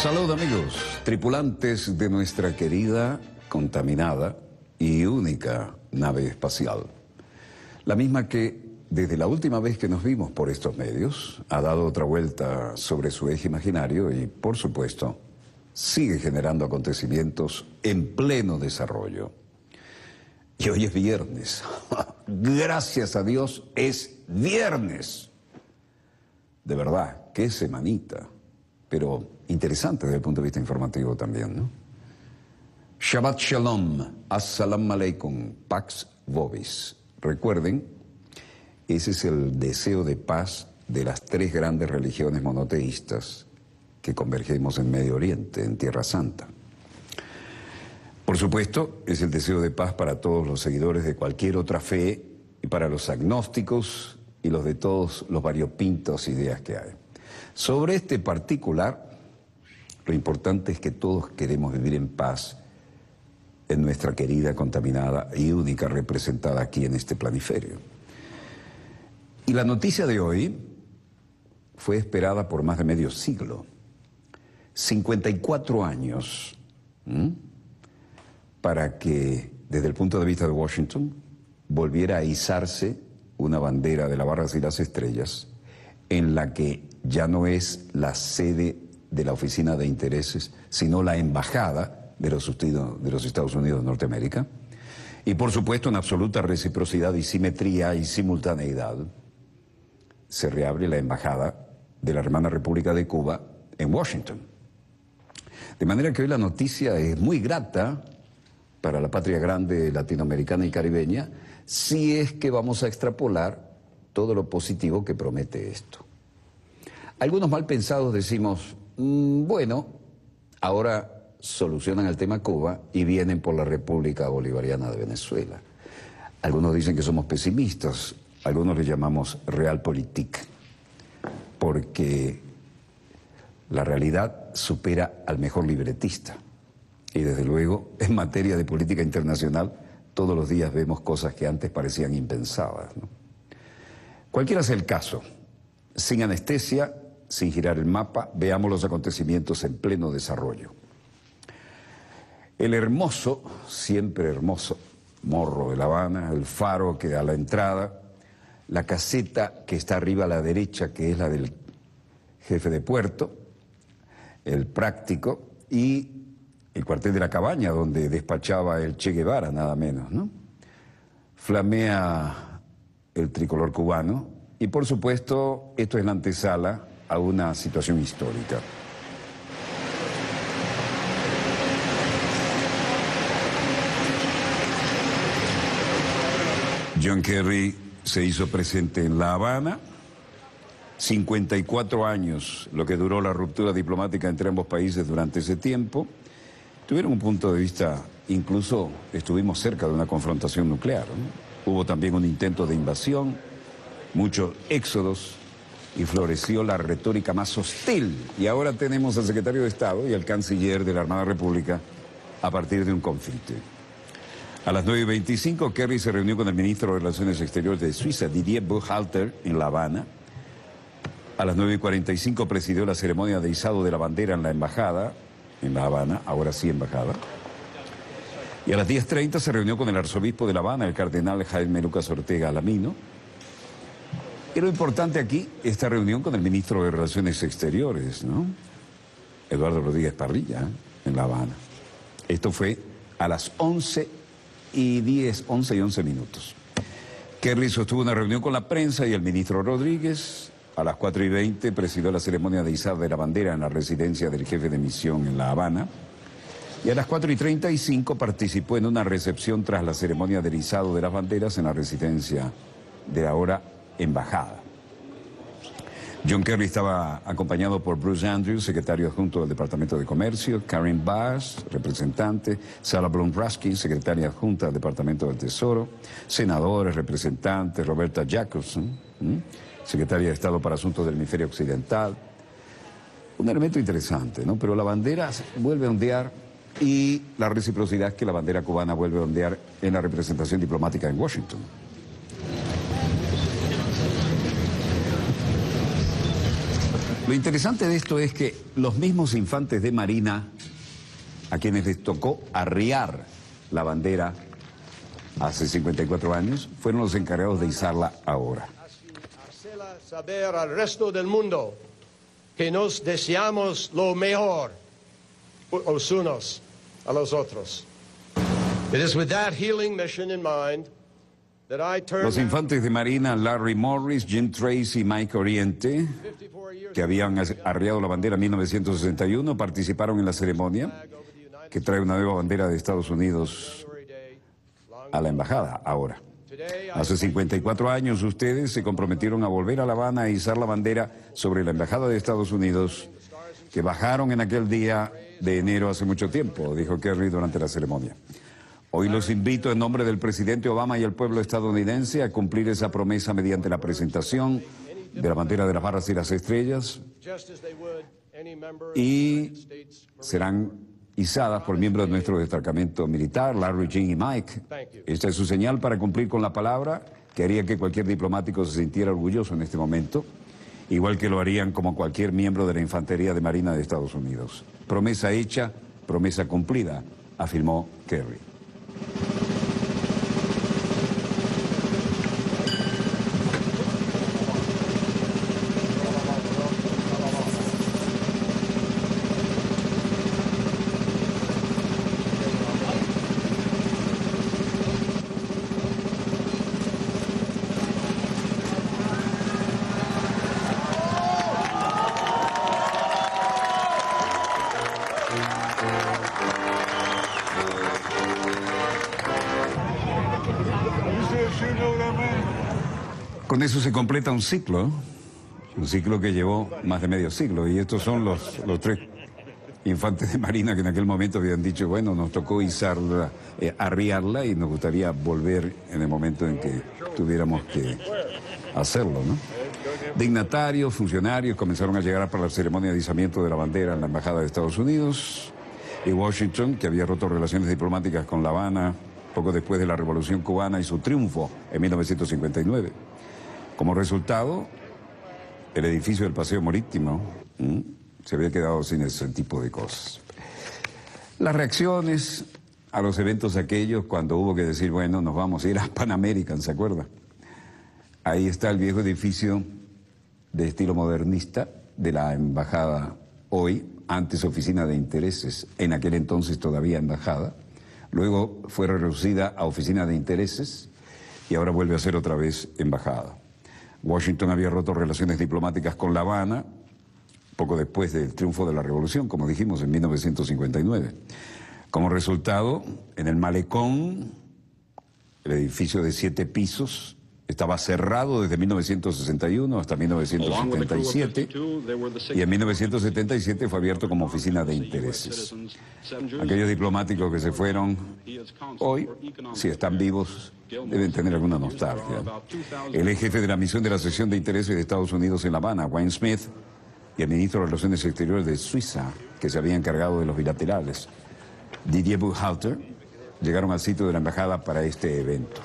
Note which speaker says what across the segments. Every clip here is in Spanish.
Speaker 1: Salud amigos, tripulantes de nuestra querida, contaminada y única nave espacial. La misma que, desde la última vez que nos vimos por estos medios, ha dado otra vuelta sobre su eje imaginario y, por supuesto, sigue generando acontecimientos en pleno desarrollo. Y hoy es viernes. Gracias a Dios es viernes. De verdad, qué semanita. Pero interesante desde el punto de vista informativo también, ¿no? Shabbat Shalom, Assalamu Alaikum, Pax Vobis. Recuerden, ese es el deseo de paz de las tres grandes religiones monoteístas que convergemos en Medio Oriente, en Tierra Santa. Por supuesto, es el deseo de paz para todos los seguidores de cualquier otra fe y para los agnósticos y los de todos los variopintos ideas que hay. Sobre este particular, lo importante es que todos queremos vivir en paz en nuestra querida, contaminada y única representada aquí en este planiferio. Y la noticia de hoy fue esperada por más de medio siglo. 54 años para que, desde el punto de vista de Washington, volviera a izarse una bandera de las barras y las estrellas en la que ya no es la sede de la oficina de intereses, sino la embajada de los Estados Unidos de Norteamérica. Y por supuesto, en absoluta reciprocidad y simetría y simultaneidad, se reabre la embajada de la hermana República de Cuba en Washington. De manera que hoy la noticia es muy grata para la patria grande latinoamericana y caribeña, si es que vamos a extrapolar todo lo positivo que promete esto. Algunos mal pensados decimos, bueno, ahora solucionan el tema Cuba y vienen por la República Bolivariana de Venezuela. Algunos dicen que somos pesimistas, algunos le llamamos realpolitik, porque la realidad supera al mejor libretista. Y desde luego, en materia de política internacional, todos los días vemos cosas que antes parecían impensadas, ¿no? Cualquiera sea el caso, sin anestesia, sin girar el mapa, veamos los acontecimientos en pleno desarrollo. El hermoso, siempre hermoso, Morro de La Habana, el faro que da la entrada, la caseta que está arriba a la derecha, que es la del jefe de puerto, el práctico, y el cuartel de la Cabaña, donde despachaba el Che Guevara, nada menos, ¿no? Flamea el tricolor cubano, y por supuesto, esto es la antesala a una situación histórica. John Kerry se hizo presente en La Habana, 54 años, lo que duró la ruptura diplomática entre ambos países durante ese tiempo. Tuvieron un punto de vista, incluso estuvimos cerca de una confrontación nuclear, ¿no? Hubo también un intento de invasión, muchos éxodos, y floreció la retórica más hostil. Y ahora tenemos al secretario de Estado y al canciller de la Armada República a partir de un conflicto. A las 9:25, Kerry se reunió con el ministro de Relaciones Exteriores de Suiza, Didier Buchhalter, en La Habana. A las 9:45 presidió la ceremonia de izado de la bandera en la embajada, en La Habana, ahora sí embajada. Y a las 10:30 se reunió con el arzobispo de La Habana, el cardenal Jaime Lucas Ortega Alamino. Y lo importante aquí, esta reunión con el ministro de Relaciones Exteriores, ¿no? Eduardo Rodríguez Parrilla, en La Habana. Esto fue a las 11:10, 11:11. Kerry sostuvo una reunión con la prensa y el ministro Rodríguez. A las 4:20 presidió la ceremonia de izar de la bandera en la residencia del jefe de misión en La Habana. Y a las 4:35 participó en una recepción tras la ceremonia del izado de las banderas en la residencia de ahora embajada. John Kerry estaba acompañado por Bruce Andrews, secretario adjunto del Departamento de Comercio, Karen Bass, representante, Sarah Blum Raskin, secretaria adjunta del Departamento del Tesoro, senadores, representantes, Roberta Jacobson, secretaria de Estado para Asuntos del Hemisferio Occidental. Un elemento interesante, ¿no? Pero la bandera vuelve a ondear y la reciprocidad es que la bandera cubana vuelve a ondear en la representación diplomática en Washington. Lo interesante de esto es que los mismos infantes de Marina, a quienes les tocó arriar la bandera hace 54 años, fueron los encargados de izarla ahora.
Speaker 2: Hacerla saber al resto del mundo que nos deseamos lo mejor los unos a los otros. It is with that healing mission in mind that I turn.
Speaker 1: Los infantes de Marina, Larry Morris, Jim Tracy y Mike Oriente, que habían arriado la bandera en 1961, participaron en la ceremonia que trae una nueva bandera de Estados Unidos a la embajada ahora. Hace 54 años ustedes se comprometieron a volver a La Habana e izar la bandera sobre la embajada de Estados Unidos que bajaron en aquel día de enero hace mucho tiempo, dijo Kerry durante la ceremonia. Hoy los invito en nombre del presidente Obama y el pueblo estadounidense a cumplir esa promesa mediante la presentación de la bandera de las barras y las estrellas y serán izadas por miembros de nuestro destacamento militar, Larry, Jim y Mike. Esta es su señal para cumplir con la palabra que haría que cualquier diplomático se sintiera orgulloso en este momento, igual que lo harían como cualquier miembro de la Infantería de Marina de Estados Unidos. Promesa hecha, promesa cumplida, afirmó Kerry. Con eso se completa un ciclo que llevó más de medio siglo, y estos son los tres infantes de Marina que en aquel momento habían dicho, bueno, nos tocó izarla, arriarla, y nos gustaría volver en el momento en que tuviéramos que hacerlo, ¿no? Dignatarios, funcionarios comenzaron a llegar para la ceremonia de izamiento de la bandera en la Embajada de Estados Unidos, y Washington, que había roto relaciones diplomáticas con La Habana poco después de la Revolución Cubana y su triunfo en 1959. Como resultado, el edificio del Paseo Marítimo se había quedado sin ese tipo de cosas. Las reacciones a los eventos aquellos cuando hubo que decir, bueno, nos vamos a ir a Pan American, ¿se acuerda? Ahí está el viejo edificio de estilo modernista de la embajada hoy, antes oficina de intereses, en aquel entonces todavía embajada, luego fue reducida a oficina de intereses y ahora vuelve a ser otra vez embajada. Washington había roto relaciones diplomáticas con La Habana poco después del triunfo de la Revolución, como dijimos, en 1959. Como resultado, en el malecón, el edificio de 7 pisos estaba cerrado desde 1961 hasta 1977, y en 1977 fue abierto como oficina de intereses. Aquellos diplomáticos que se fueron hoy, si están vivos, deben tener alguna nostalgia. El ex jefe de la misión de la sección de intereses de Estados Unidos en La Habana, Wayne Smith, y el ministro de Relaciones Exteriores de Suiza, que se había encargado de los bilaterales, Didier Buchhalter, llegaron al sitio de la embajada para este evento.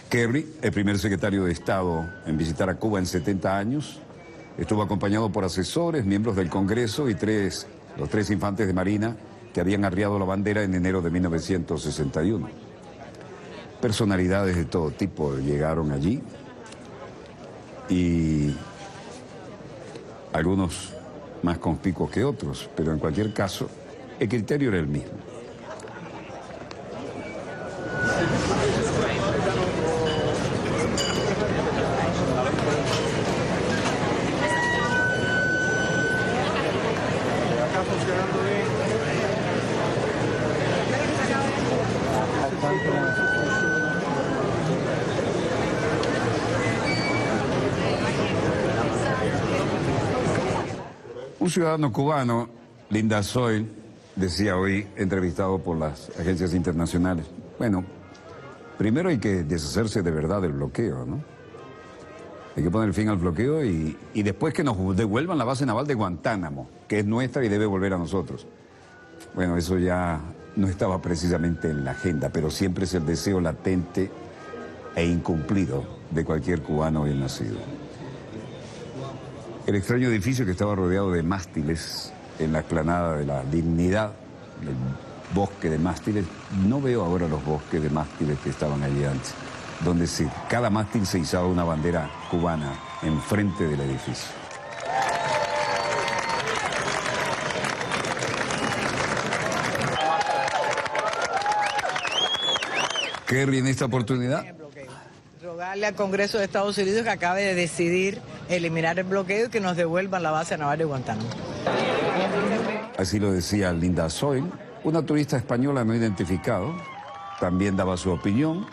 Speaker 1: Kerry, el primer secretario de Estado en visitar a Cuba en 70 años, estuvo acompañado por asesores, miembros del Congreso y los tres infantes de Marina que habían arriado la bandera en enero de 1961. Personalidades de todo tipo llegaron allí y algunos más conspicuos que otros, pero en cualquier caso el criterio era el mismo. Un ciudadano cubano, Linda Soil, decía hoy, entrevistado por las agencias internacionales, bueno, primero hay que deshacerse de verdad del bloqueo, ¿no? Hay que poner fin al bloqueo y después que nos devuelvan la base naval de Guantánamo, que es nuestra y debe volver a nosotros. Bueno, eso ya no estaba precisamente en la agenda, pero siempre es el deseo latente e incumplido de cualquier cubano bien nacido. El extraño edificio que estaba rodeado de mástiles en la explanada de la Dignidad, del bosque de mástiles. No veo ahora los bosques de mástiles que estaban allí antes, donde cada mástil se izaba una bandera cubana enfrente del edificio. Kerry en esta oportunidad
Speaker 3: rogarle al Congreso de Estados Unidos que acabe de decidir eliminar el bloqueo y que nos devuelvan la base naval de Guantánamo.
Speaker 1: Así lo decía Linda Soil, una turista española no identificada, también daba su opinión.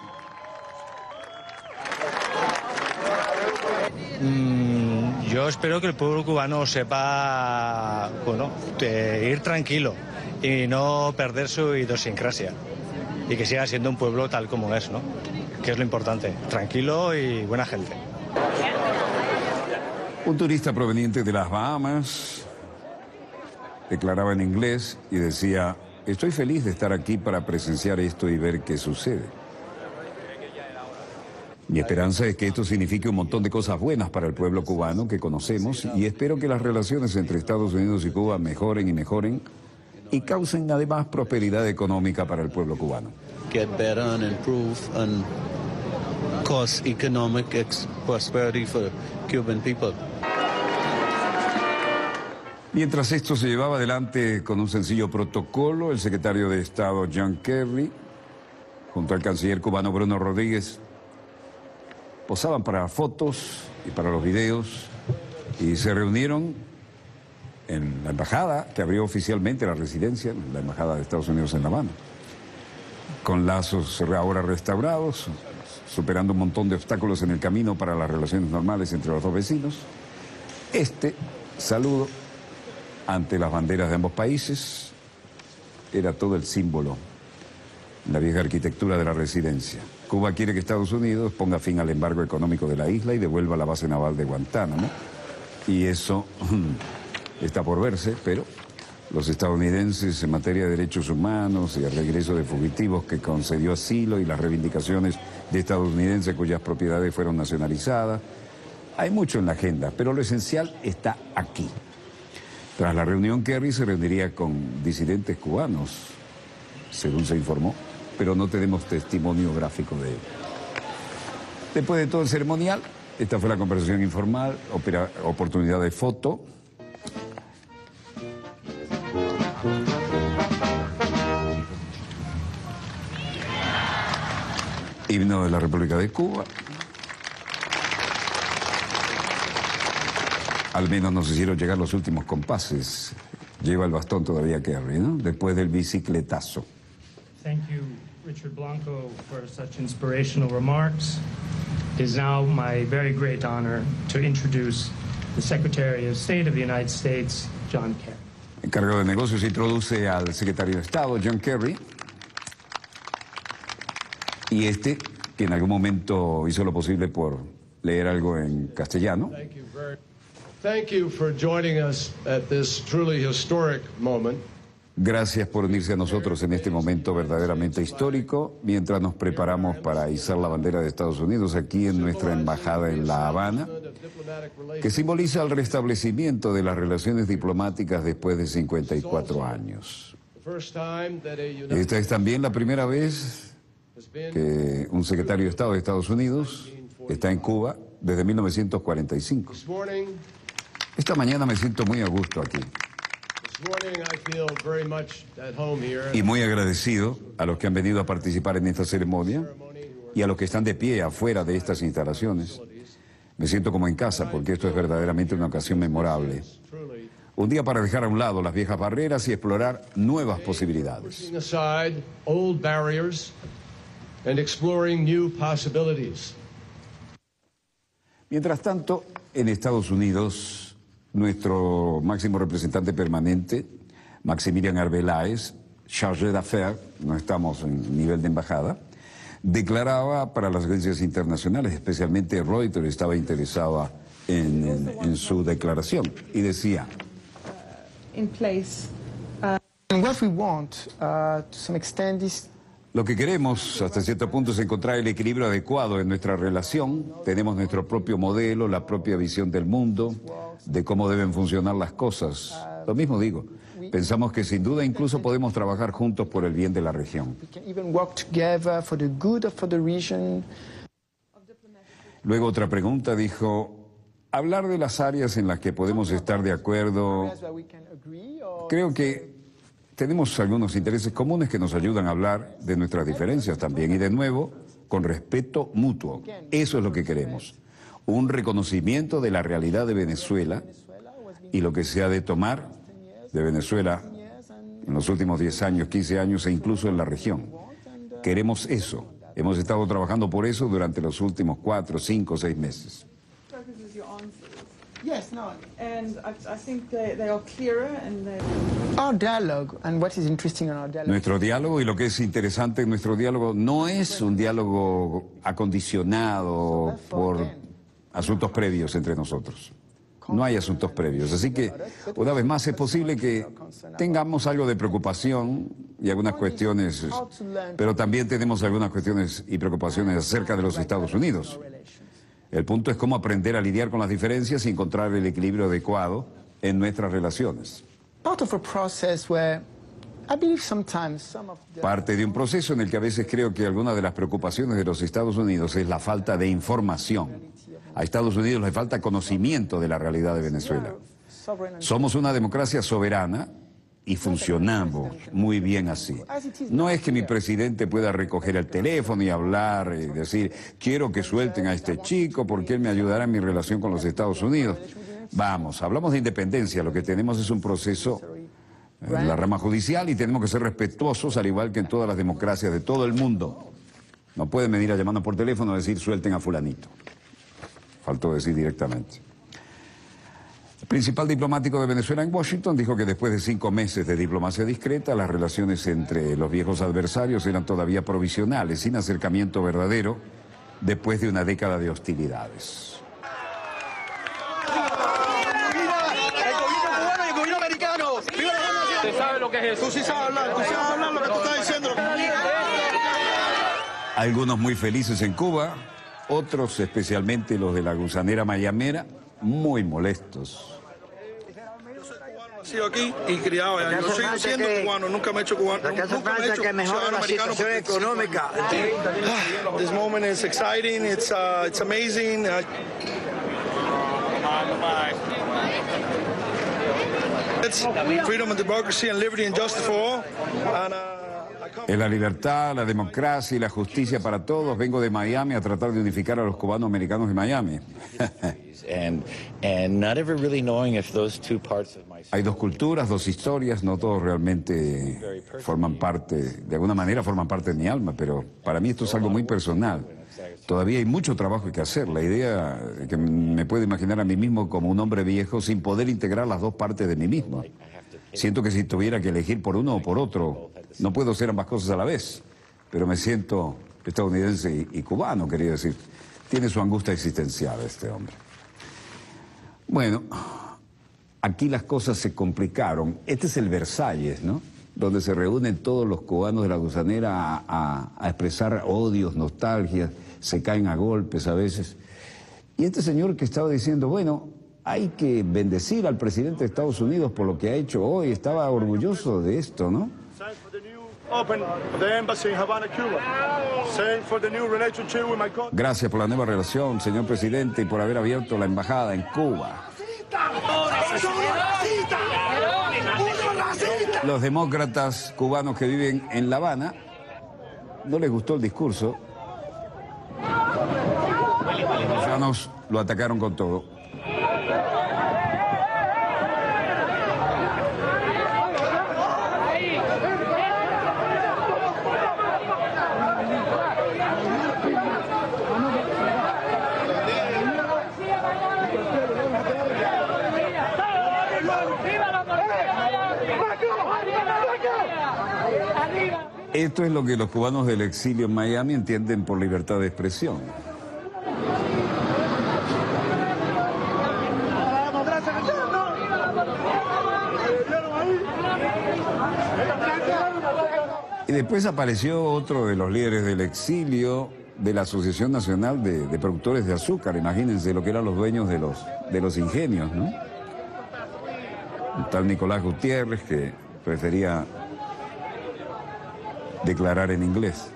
Speaker 4: Yo espero que el pueblo cubano sepa, bueno, ir tranquilo y no perder su idiosincrasia y que siga siendo un pueblo tal como es, ¿no? Que es lo importante, tranquilo y buena gente.
Speaker 1: Un turista proveniente de las Bahamas declaraba en inglés y decía: estoy feliz de estar aquí para presenciar esto y ver qué sucede. Mi esperanza es que esto signifique un montón de cosas buenas para el pueblo cubano que conocemos y espero que las relaciones entre Estados Unidos y Cuba mejoren y mejoren y causen además prosperidad económica para el pueblo cubano.
Speaker 5: Get better and improve and cause economic prosperity for Cuban people.
Speaker 1: Mientras esto se llevaba adelante con un sencillo protocolo, el secretario de Estado John Kerry, junto al canciller cubano Bruno Rodríguez, posaban para fotos y para los videos y se reunieron en la embajada que abrió oficialmente la residencia, la embajada de Estados Unidos en La Habana, con lazos ahora restaurados, superando un montón de obstáculos en el camino para las relaciones normales entre los dos vecinos. Este saludo ante las banderas de ambos países era todo el símbolo, la vieja arquitectura de la residencia. Cuba quiere que Estados Unidos ponga fin al embargo económico de la isla y devuelva la base naval de Guantánamo. Y eso está por verse, pero los estadounidenses en materia de derechos humanos y el regreso de fugitivos que concedió asilo y las reivindicaciones de estadounidenses cuyas propiedades fueron nacionalizadas. Hay mucho en la agenda, pero lo esencial está aquí. Tras la reunión, Kerry se reuniría con disidentes cubanos, según se informó, pero no tenemos testimonio gráfico de ello. Después de todo el ceremonial, esta fue la conversación informal, oportunidad de foto. Himno de la República de Cuba. Al menos nos hicieron llegar los últimos compases. Lleva el bastón todavía Kerry, ¿no? Después del bicicletazo.
Speaker 6: Thank you, Richard Blanco, for such inspirational remarks. It is now my very great honor to introduce the Secretary of State of the United States, John Kerry.
Speaker 1: Encargado de negocios introduce al secretario de Estado, John Kerry. Y que en algún momento hizo lo posible por leer algo en castellano.
Speaker 2: Thank you for joining us at this truly historic moment.
Speaker 1: Gracias por unirse a nosotros en este momento verdaderamente histórico, mientras nos preparamos para izar la bandera de Estados Unidos aquí en nuestra embajada en La Habana, que simboliza el restablecimiento de las relaciones diplomáticas después de 54 años. Esta es también la primera vez que un secretario de Estado de Estados Unidos está en Cuba desde 1945. Esta mañana me siento muy a gusto aquí. Y muy agradecido a los que han venido a participar en esta ceremonia y a los que están de pie afuera de estas instalaciones. Me siento como en casa porque esto es verdaderamente una ocasión memorable. Un día para dejar a un lado las viejas barreras y explorar nuevas posibilidades. Mientras tanto, en Estados Unidos, nuestro máximo representante permanente, Maximilian Arbeláez, chargé d'affaires, no estamos en nivel de embajada, declaraba para las agencias internacionales, especialmente Reuters estaba interesada en su declaración, y decía: lo que queremos hasta cierto punto es encontrar el equilibrio adecuado en nuestra relación. Tenemos nuestro propio modelo, la propia visión del mundo. de cómo deben funcionar las cosas. Lo mismo digo, pensamos que sin duda incluso podemos trabajar juntos por el bien de la región. Luego otra pregunta dijo, hablar de las áreas en las que podemos estar de acuerdo. Creo que tenemos algunos intereses comunes que nos ayudan a hablar de nuestras diferencias también. Y de nuevo, con respeto mutuo. Eso es lo que queremos. Un reconocimiento de la realidad de Venezuela y lo que se ha de tomar de Venezuela en los últimos 10 años, 15 años e incluso en la región. Queremos eso. Hemos estado trabajando por eso durante los últimos 4, 5, 6 meses.
Speaker 7: Yes, no. And I think they are clearer and our dialogue and what is interesting in our dialogue.
Speaker 1: Nuestro diálogo y lo que es interesante en nuestro diálogo no es un diálogo acondicionado por asuntos previos entre nosotros. No hay asuntos previos, así que una vez más es posible que tengamos algo de preocupación y algunas cuestiones, pero también tenemos algunas cuestiones y preocupaciones acerca de los Estados Unidos. El punto es cómo aprender a lidiar con las diferencias y encontrar el equilibrio adecuado en nuestras relaciones. Parte de un proceso en el que a veces creo que alguna de las preocupaciones de los Estados Unidos es la falta de información. A Estados Unidos le falta conocimiento de la realidad de Venezuela. Somos una democracia soberana y funcionamos muy bien así. No es que mi presidente pueda recoger el teléfono y hablar y decir, quiero que suelten a este chico porque él me ayudará en mi relación con los Estados Unidos. Vamos, hablamos de independencia, lo que tenemos es un proceso en la rama judicial y tenemos que ser respetuosos al igual que en todas las democracias de todo el mundo. No pueden venir a llamarnos por teléfono y decir, suelten a fulanito. Faltó decir directamente. El principal diplomático de Venezuela en Washington dijo que después de 5 meses de diplomacia discreta, las relaciones entre los viejos adversarios eran todavía provisionales, sin acercamiento verdadero, después de una década de hostilidades.
Speaker 8: El gobierno americano. Usted sabe lo que es eso. Tú sí sabes hablar lo que tú estás diciendo.
Speaker 1: Algunos muy felices en Cuba, otros, especialmente los de la gusanera mayamera, muy molestos.
Speaker 8: He sido aquí y criado allá. Yo sigo siendo cubano, nunca me he hecho cubano. Nunca me he hecho ciudadano americano.
Speaker 7: Económica.
Speaker 8: This moment is exciting, it's amazing. It's freedom and democracy and liberty and justice for all.
Speaker 1: En la libertad, la democracia y la justicia para todos. Vengo de Miami a tratar de unificar a los cubanos americanos de Miami. Hay dos culturas, dos historias, no todos realmente forman parte, de alguna manera forman parte de mi alma, pero para mí esto es algo muy personal. Todavía hay mucho trabajo que hacer. La idea que me puedo imaginar a mí mismo como un hombre viejo sin poder integrar las dos partes de mí mismo. Siento que si tuviera que elegir por uno o por otro, no puedo ser ambas cosas a la vez, pero me siento estadounidense y cubano, quería decir. Tiene su angustia existencial este hombre. Bueno, aquí las cosas se complicaron. Este es el Versalles, ¿no? Donde se reúnen todos los cubanos de la gusanera a expresar odios, nostalgias, se caen a golpes a veces. Y este señor que estaba diciendo, bueno, hay que bendecir al presidente de Estados Unidos por lo que ha hecho hoy. Estaba orgulloso de esto, ¿no? Gracias por la nueva relación, señor presidente, y por haber abierto la embajada en Cuba. Los demócratas cubanos que viven en La Habana no les gustó el discurso. Los cubanos lo atacaron con todo. Esto es lo que los cubanos del exilio en Miami entienden por libertad de expresión. Y después apareció otro de los líderes del exilio, de la Asociación Nacional de Productores de Azúcar, imagínense lo que eran los dueños de los ingenios, ¿no? Un tal Nicolás Gutiérrez que prefería declarar en inglés.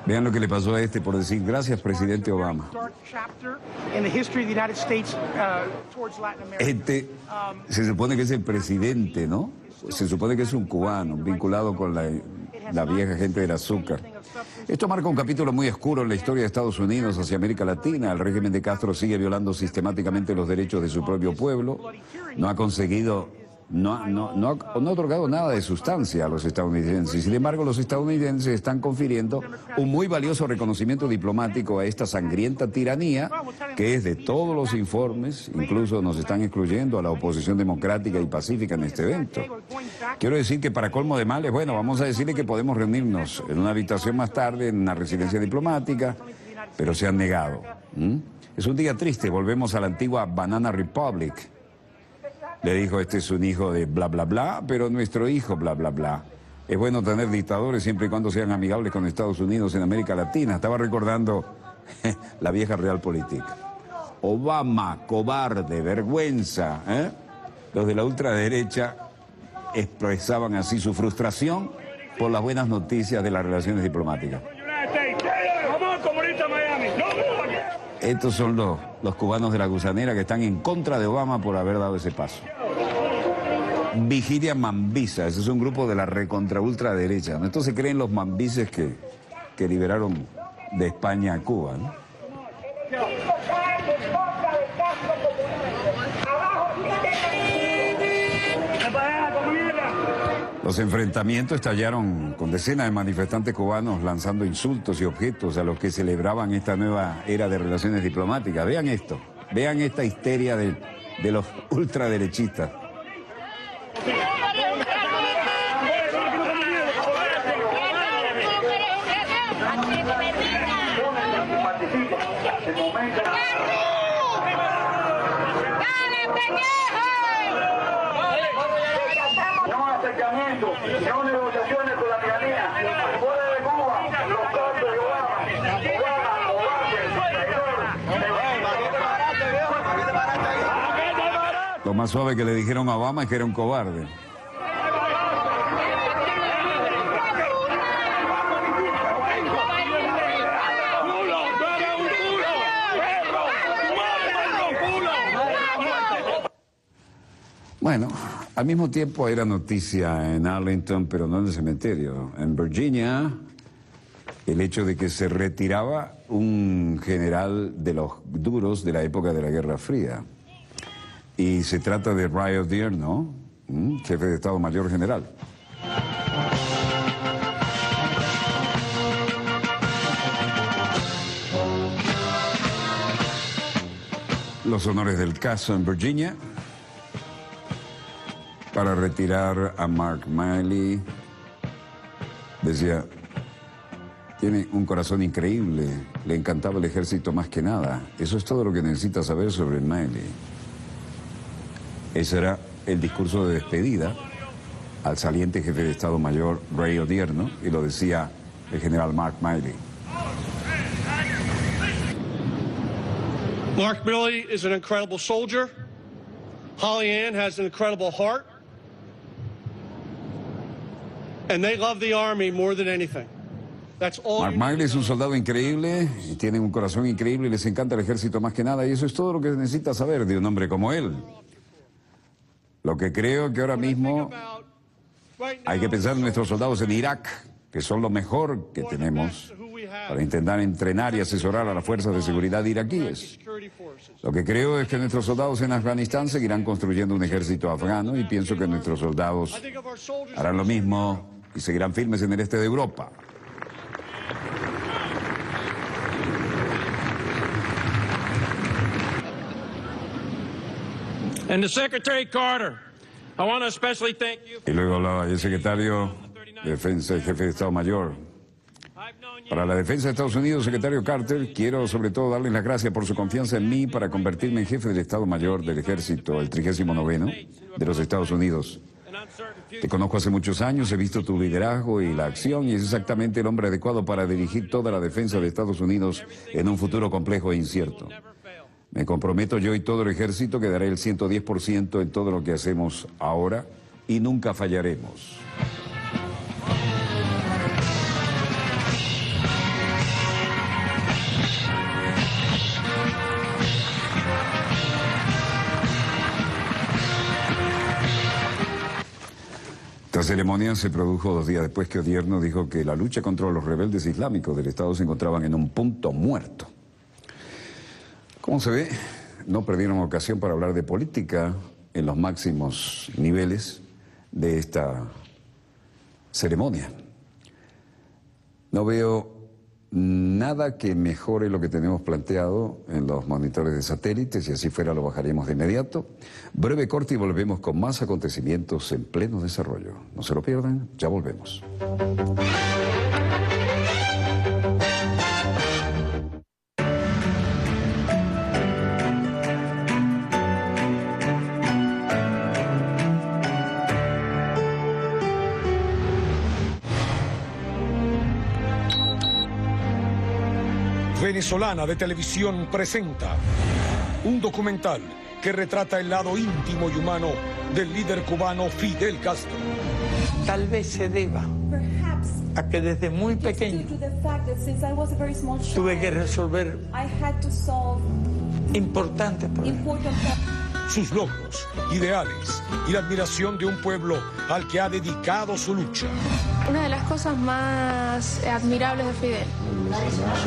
Speaker 1: Vean lo que le pasó a este por decir gracias, presidente Obama. Este se supone que es el presidente, ¿no? Se supone que es un cubano vinculado con la vieja gente del azúcar. Esto marca un capítulo muy oscuro en la historia de Estados Unidos hacia América Latina. El régimen de Castro sigue violando sistemáticamente los derechos de su propio pueblo. No ha conseguido... No ha otorgado nada de sustancia a los estadounidenses. Sin embargo, los estadounidenses están confiriendo un muy valioso reconocimiento diplomático a esta sangrienta tiranía, que es de todos los informes, incluso nos están excluyendo a la oposición democrática y pacífica en este evento. Quiero decir que para colmo de males, bueno, vamos a decirle que podemos reunirnos en una habitación más tarde en una residencia diplomática, pero se han negado. Es un día triste, volvemos a la antigua Banana Republic. Le dijo, este es un hijo de bla, bla, bla, pero nuestro hijo, bla, bla, bla. Es bueno tener dictadores siempre y cuando sean amigables con Estados Unidos en América Latina. Estaba recordando la vieja realpolitik. Obama, cobarde, vergüenza. Los de la ultraderecha expresaban así su frustración por las buenas noticias de las relaciones diplomáticas. Estos son los cubanos de la gusanera que están en contra de Obama por haber dado ese paso. Vigilia Mambisa, ese es un grupo de la recontra ultraderecha, ¿no? Estos se creen los mambises que liberaron de España a Cuba, ¿no? Los enfrentamientos estallaron con decenas de manifestantes cubanos lanzando insultos y objetos a los que celebraban esta nueva era de relaciones diplomáticas. Vean esto, vean esta histeria de los ultraderechistas.
Speaker 9: No negociaciones con la tiranía. Fuera de Cuba, los cortes de Obama.
Speaker 1: Lo más suave que le dijeron a Obama es que era un cobarde. Bueno, al mismo tiempo era noticia en Arlington, pero no en el cementerio. En Virginia, el hecho de que se retiraba un general de los duros de la época de la Guerra Fría. Y se trata de Ray Odierno, jefe de Estado Mayor General. Los honores del caso en Virginia para retirar a Mark Milley. Decía, tiene un corazón increíble, le encantaba el ejército más que nada. Eso es todo lo que necesita saber sobre Milley. Ese era el discurso de despedida al saliente jefe de Estado Mayor Ray Odierno, y lo decía el general Mark Milley.
Speaker 10: Mark Milley is an incredible soldier. Holly Ann has an incredible heart. And they love the Army more than anything. That's all.
Speaker 1: Mark Milley es un soldado increíble, y tiene un corazón increíble y les encanta el ejército más que nada, y eso es todo lo que necesita saber de un hombre como él. Lo que creo que ahora mismo hay que pensar en nuestros soldados en Irak, que son lo mejor que tenemos para intentar entrenar y asesorar a las fuerzas de seguridad iraquíes. Lo que creo es que nuestros soldados en Afganistán seguirán construyendo un ejército afgano, y pienso que nuestros soldados harán lo mismo y seguirán firmes en el este de Europa.
Speaker 11: And to Secretary Carter, I want to especially thank you.
Speaker 1: Y luego hablaba el secretario de Defensa y jefe de Estado Mayor. Para la defensa de Estados Unidos, secretario Carter, quiero sobre todo darles las gracias por su confianza en mí para convertirme en jefe del Estado Mayor del Ejército, el 39º de los Estados Unidos. Te conozco hace muchos años, he visto tu liderazgo y la acción y es exactamente el hombre adecuado para dirigir toda la defensa de Estados Unidos en un futuro complejo e incierto. Me comprometo yo y todo el ejército que daré el 110% en todo lo que hacemos ahora y nunca fallaremos. La ceremonia se produjo 2 días después que Odierno dijo que la lucha contra los rebeldes islámicos del Estado se encontraban en un punto muerto. Como se ve, no perdieron ocasión para hablar de política en los máximos niveles de esta ceremonia. No veo nada que mejore lo que tenemos planteado en los monitores de satélites, si así fuera lo bajaríamos de inmediato. Breve corte y volvemos con más acontecimientos en pleno desarrollo. No se lo pierdan, ya volvemos.
Speaker 12: Venezolana de Televisión presenta un documental que retrata el lado íntimo y humano del líder cubano Fidel Castro.
Speaker 13: Tal vez se deba a que desde muy pequeño tuve que resolver importantes problemas.
Speaker 12: Sus logros, ideales y la admiración de un pueblo al que ha dedicado su lucha.
Speaker 14: Una de las cosas más admirables de Fidel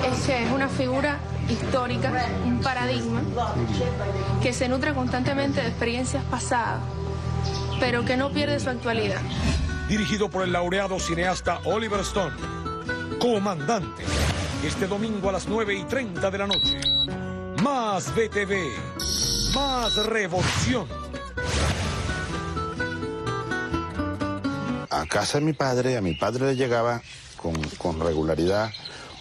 Speaker 14: es que es una figura histórica, un paradigma, que se nutre constantemente de experiencias pasadas, pero que no pierde su actualidad.
Speaker 12: Dirigido por el laureado cineasta Oliver Stone. Comandante, este domingo a las 9:30 de la noche. Más BTV, más revolución.
Speaker 15: A casa de mi padre, a mi padre le llegaba con regularidad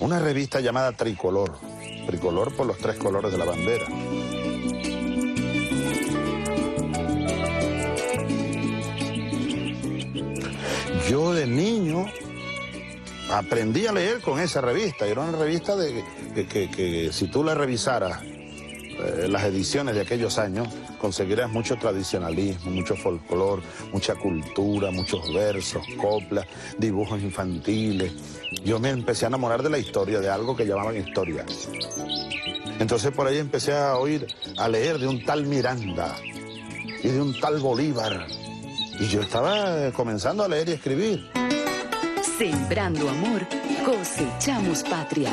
Speaker 15: una revista llamada Tricolor. Tricolor por los 3 colores de la bandera. Yo de niño aprendí a leer con esa revista. Era una revista que si tú la revisaras, las ediciones de aquellos años, conseguirás mucho tradicionalismo, mucho folclore, mucha cultura, muchos versos, coplas, dibujos infantiles. Yo me empecé a enamorar de la historia, de algo que llamaban historia. Entonces por ahí empecé a leer de un tal Miranda y de un tal Bolívar. Y yo estaba comenzando a leer y escribir.
Speaker 16: Sembrando amor, cosechamos patria.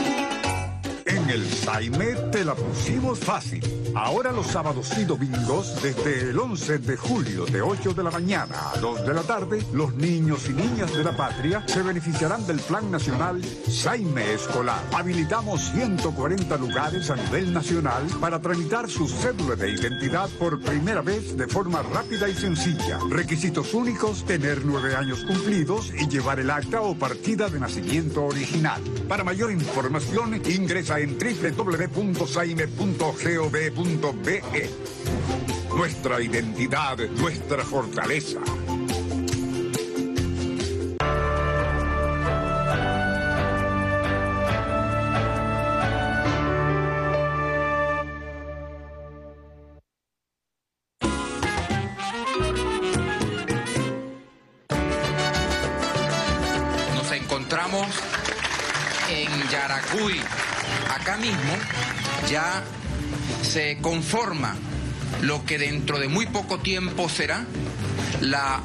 Speaker 17: En el Saime te la pusimos fácil. Ahora los sábados y domingos, desde el 11 de julio, de 8 de la mañana a 2 de la tarde, los niños y niñas de la patria se beneficiarán del Plan Nacional Saime Escolar. Habilitamos 140 lugares a nivel nacional para tramitar su cédula de identidad por primera vez de forma rápida y sencilla. Requisitos únicos: tener 9 años cumplidos y llevar el acta o partida de nacimiento original. Para mayor información, ingresa en www.saime.gov.be. Nuestra identidad, nuestra fortaleza.
Speaker 18: Nos encontramos en Yaracuy. Acá mismo ya se conforma lo que dentro de muy poco tiempo será la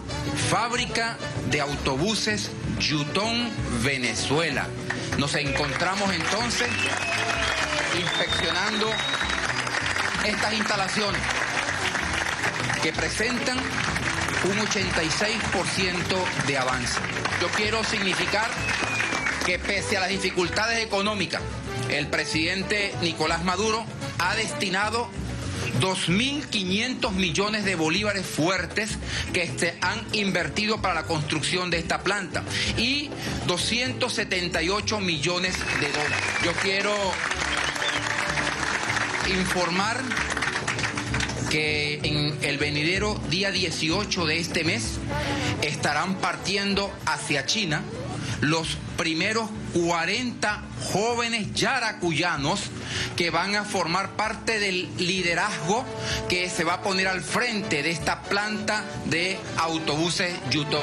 Speaker 18: fábrica de autobuses Yutón, Venezuela. Nos encontramos entonces inspeccionando estas instalaciones que presentan un 86% de avance. Yo quiero significar que pese a las dificultades económicas, el presidente Nicolás Maduro ha destinado 2.500 millones de bolívares fuertes que se han invertido para la construcción de esta planta y 278 millones de dólares. Yo quiero informar que en el venidero día 18 de este mes estarán partiendo hacia China los primeros 40 jóvenes yaracuyanos que van a formar parte del liderazgo que se va a poner al frente de esta planta de autobuses Yutong.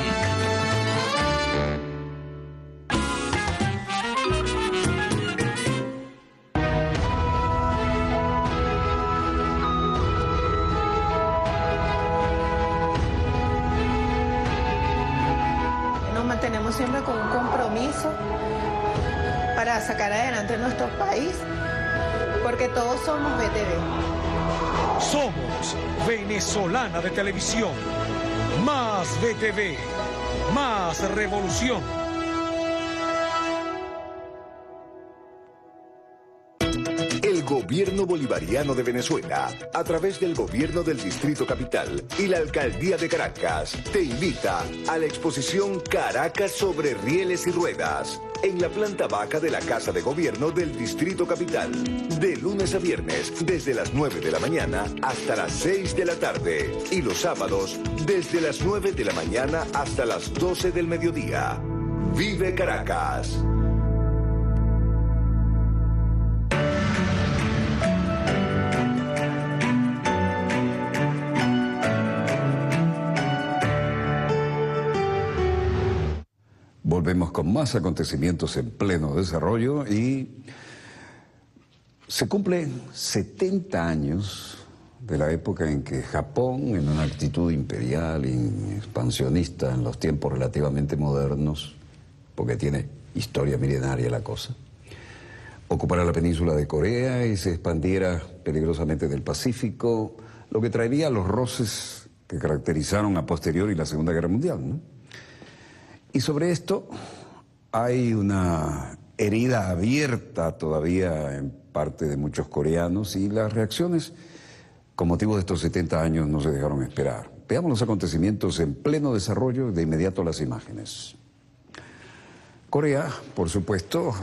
Speaker 7: Nos mantenemos siempre con un compromiso para sacar adelante nuestro país, porque todos somos VTV.
Speaker 12: Somos Venezolana de Televisión. Más VTV. Más revolución.
Speaker 19: El Gobierno Bolivariano de Venezuela, a través del Gobierno del Distrito Capital y la Alcaldía de Caracas, te invita a la exposición Caracas sobre rieles y ruedas, en la planta baja de la Casa de Gobierno del Distrito Capital, de lunes a viernes, desde las 9 de la mañana hasta las 6 de la tarde, y los sábados, desde las 9 de la mañana hasta las 12 del mediodía. ¡Vive Caracas!
Speaker 1: Volvemos con más acontecimientos en pleno desarrollo y se cumplen 70 años de la época en que Japón, en una actitud imperial y expansionista en los tiempos relativamente modernos, porque tiene historia milenaria la cosa, ocupara la península de Corea y se expandiera peligrosamente del Pacífico, lo que traería los roces que caracterizaron a posteriori la Segunda Guerra Mundial, ¿no? Y sobre esto hay una herida abierta todavía en parte de muchos coreanos y las reacciones con motivo de estos 70 años no se dejaron esperar. Veamos los acontecimientos en pleno desarrollo, de inmediato las imágenes. Corea, por supuesto,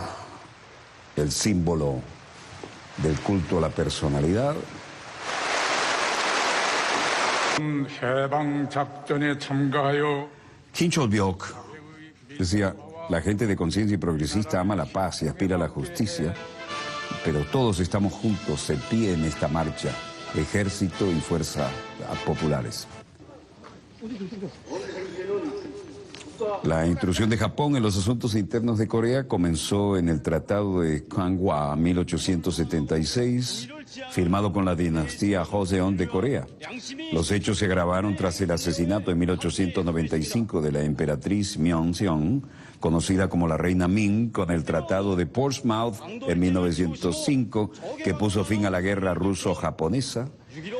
Speaker 1: el símbolo del culto a la personalidad. Kim Chol-byok decía, la gente de conciencia y progresista ama la paz y aspira a la justicia, pero todos estamos juntos en pie en esta marcha, ejército y fuerza populares. La intrusión de Japón en los asuntos internos de Corea comenzó en el Tratado de Ganghwa en 1876, firmado con la dinastía Joseon de Corea. Los hechos se agravaron tras el asesinato en 1895 de la emperatriz Myeongseong, conocida como la reina Ming, con el Tratado de Portsmouth en 1905, que puso fin a la guerra ruso-japonesa.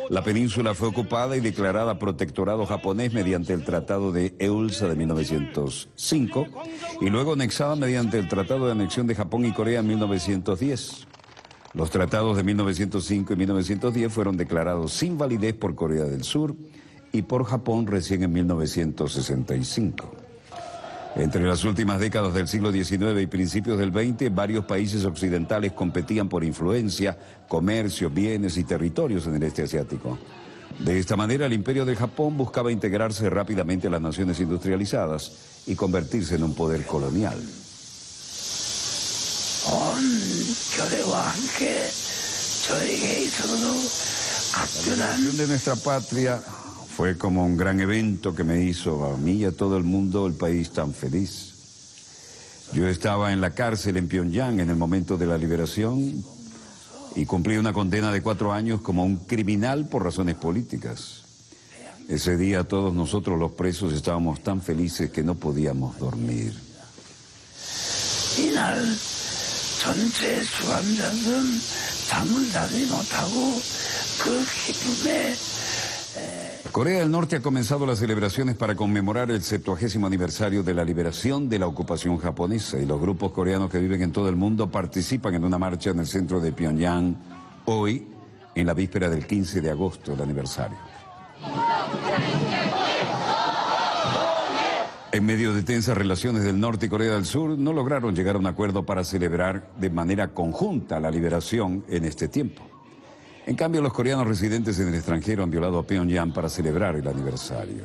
Speaker 1: La península fue ocupada y declarada protectorado japonés mediante el Tratado de Eulsa de 1905 y luego anexada mediante el Tratado de Anexión de Japón y Corea en 1910. Los tratados de 1905 y 1910 fueron declarados sin validez por Corea del Sur y por Japón recién en 1965. Entre las últimas décadas del siglo XIX y principios del XX, varios países occidentales competían por influencia, comercio, bienes y territorios en el este asiático. De esta manera, el imperio de Japón buscaba integrarse rápidamente a las naciones industrializadas y convertirse en un poder colonial. La liberación de nuestra patria fue como un gran evento que me hizo a mí y a todo el mundo el país tan feliz. Yo estaba en la cárcel en Pyongyang en el momento de la liberación y cumplí una condena de 4 años como un criminal por razones políticas. Ese día todos nosotros los presos estábamos tan felices que no podíamos dormir. Corea del Norte ha comenzado las celebraciones para conmemorar el 70º aniversario de la liberación de la ocupación japonesa y los grupos coreanos que viven en todo el mundo participan en una marcha en el centro de Pyongyang hoy en la víspera del 15 de agosto, el aniversario. En medio de tensas relaciones del norte y Corea del Sur, no lograron llegar a un acuerdo para celebrar de manera conjunta la liberación en este tiempo. En cambio, los coreanos residentes en el extranjero han violado a Pyongyang para celebrar el aniversario.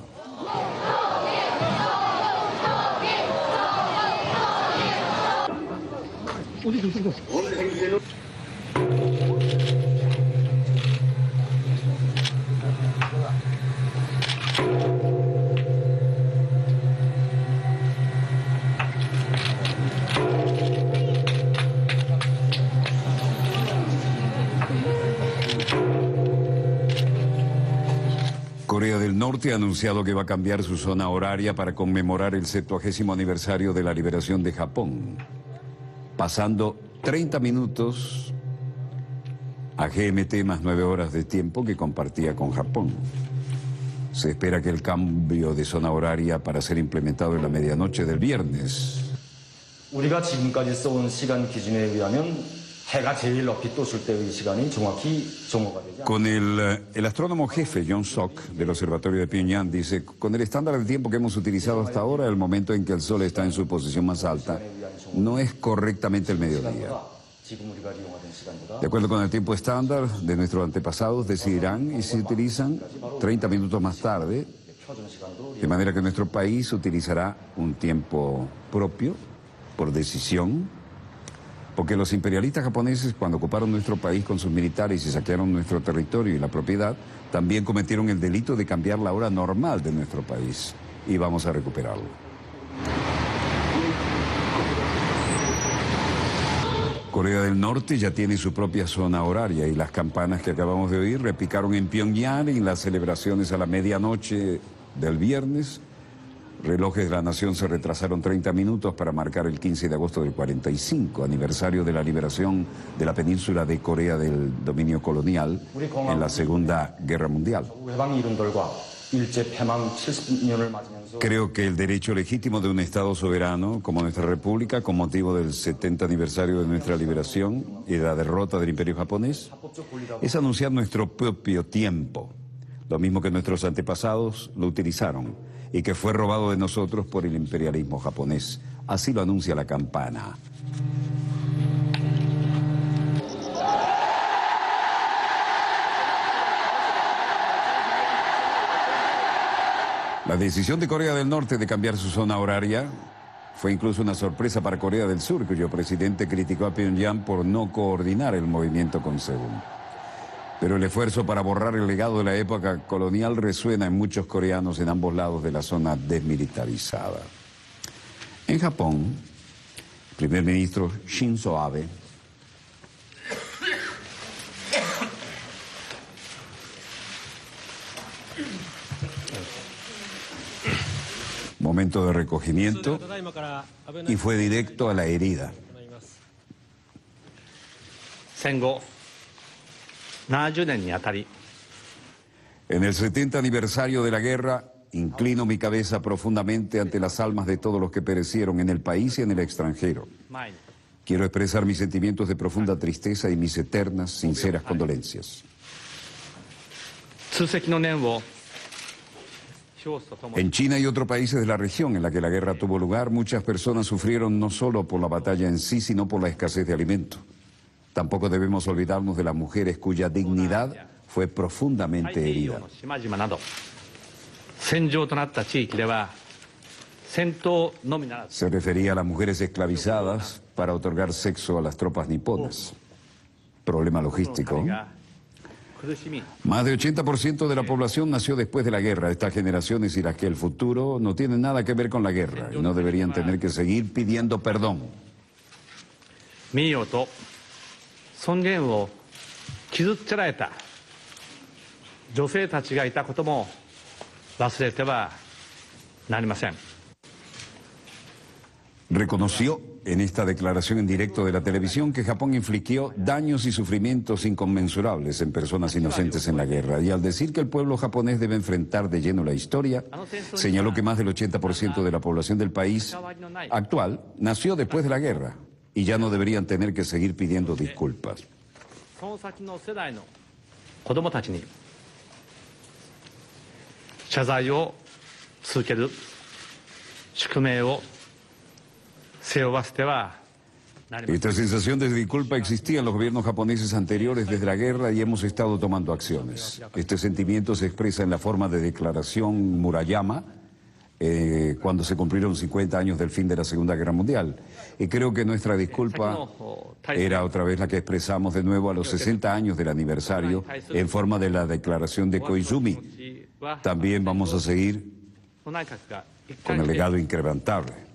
Speaker 1: Corea del Norte ha anunciado que va a cambiar su zona horaria para conmemorar el 70º aniversario de la liberación de Japón, pasando 30 minutos a GMT más 9 horas de tiempo que compartía con Japón. Se espera que el cambio de zona horaria para ser implementado en la medianoche del viernes.
Speaker 20: 우리가 지금까지 써온 시간 기준에 의하면 해가 제일 높이 떴을 때의 시간이 정확히 정오가 되지 않습니다.
Speaker 1: Con el astrónomo jefe John Sok del Observatorio de Pyongyang dice, con el estándar de tiempo que hemos utilizado hasta ahora, el momento en que el Sol está en su posición más alta, no es correctamente el mediodía. De acuerdo con el tiempo estándar de nuestros antepasados, decidirán y se utilizan 30 minutos más tarde, de manera que nuestro país utilizará un tiempo propio, por decisión, porque los imperialistas japoneses, cuando ocuparon nuestro país con sus militares y saquearon nuestro territorio y la propiedad, también cometieron el delito de cambiar la hora normal de nuestro país, y vamos a recuperarlo. Corea del Norte ya tiene su propia zona horaria y las campanas que acabamos de oír repicaron en Pyongyang en las celebraciones a la medianoche del viernes. Relojes de la nación se retrasaron 30 minutos para marcar el 15 de agosto del 45, aniversario de la liberación de la península de Corea del dominio colonial en la Segunda Guerra Mundial. Creo que el derecho legítimo de un Estado soberano como nuestra República, con motivo del 70 aniversario de nuestra liberación y de la derrota del Imperio japonés, es anunciar nuestro propio tiempo, lo mismo que nuestros antepasados lo utilizaron y que fue robado de nosotros por el imperialismo japonés. Así lo anuncia la campana. La decisión de Corea del Norte de cambiar su zona horaria fue incluso una sorpresa para Corea del Sur, cuyo presidente criticó a Pyongyang por no coordinar el movimiento con Seúl. Pero el esfuerzo para borrar el legado de la época colonial resuena en muchos coreanos en ambos lados de la zona desmilitarizada. En Japón, el primer ministro Shinzo Abe momento de recogimiento y fue directo a la herida. En el 70 aniversario de la guerra, inclino mi cabeza profundamente ante las almas de todos los que perecieron en el país y en el extranjero. Quiero expresar mis sentimientos de profunda tristeza y mis eternas, sinceras condolencias. En China y otros países de la región en la que la guerra tuvo lugar, muchas personas sufrieron no solo por la batalla en sí, sino por la escasez de alimentos. Tampoco debemos olvidarnos de las mujeres cuya dignidad fue profundamente herida. Se refería a las mujeres esclavizadas para otorgar sexo a las tropas niponas. Problema logístico. Más de 80% de la población nació después de la guerra. Estas generaciones y las que el futuro no tienen nada que ver con la guerra y no deberían tener que seguir pidiendo perdón. Reconoció en esta declaración en directo de la televisión que Japón infligió daños y sufrimientos inconmensurables en personas inocentes en la guerra. Y al decir que el pueblo japonés debe enfrentar de lleno la historia, señaló que más del 80% de la población del país actual nació después de la guerra y ya no deberían tener que seguir pidiendo disculpas.
Speaker 20: 子供たちに謝罪を続ける宿命を背負わせてはなりません。
Speaker 1: Esta sensación de disculpa existía en los gobiernos japoneses anteriores desde la guerra y hemos estado tomando acciones. Este sentimiento se expresa en la forma de declaración Murayama, cuando se cumplieron 50 años del fin de la Segunda Guerra Mundial. Y creo que nuestra disculpa era otra vez la que expresamos de nuevo a los 60 años del aniversario en forma de la declaración de Koizumi. También vamos a seguir con el legado incrementable.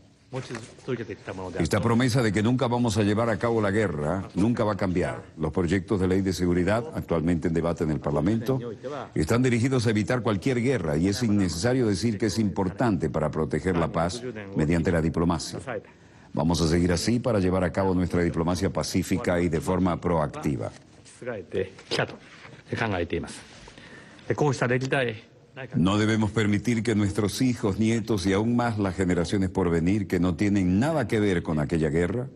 Speaker 1: Esta promesa de que nunca vamos a llevar a cabo la guerra nunca va a cambiar. Los proyectos de ley de seguridad, actualmente en debate en el Parlamento, están dirigidos a evitar cualquier guerra y es innecesario decir que es importante para proteger la paz mediante la diplomacia. Vamos a seguir así para llevar a cabo nuestra diplomacia pacífica y de forma proactiva. No debemos permitir que nuestros hijos, nietos y aún más las generaciones por venir que no tienen nada que ver con aquella guerra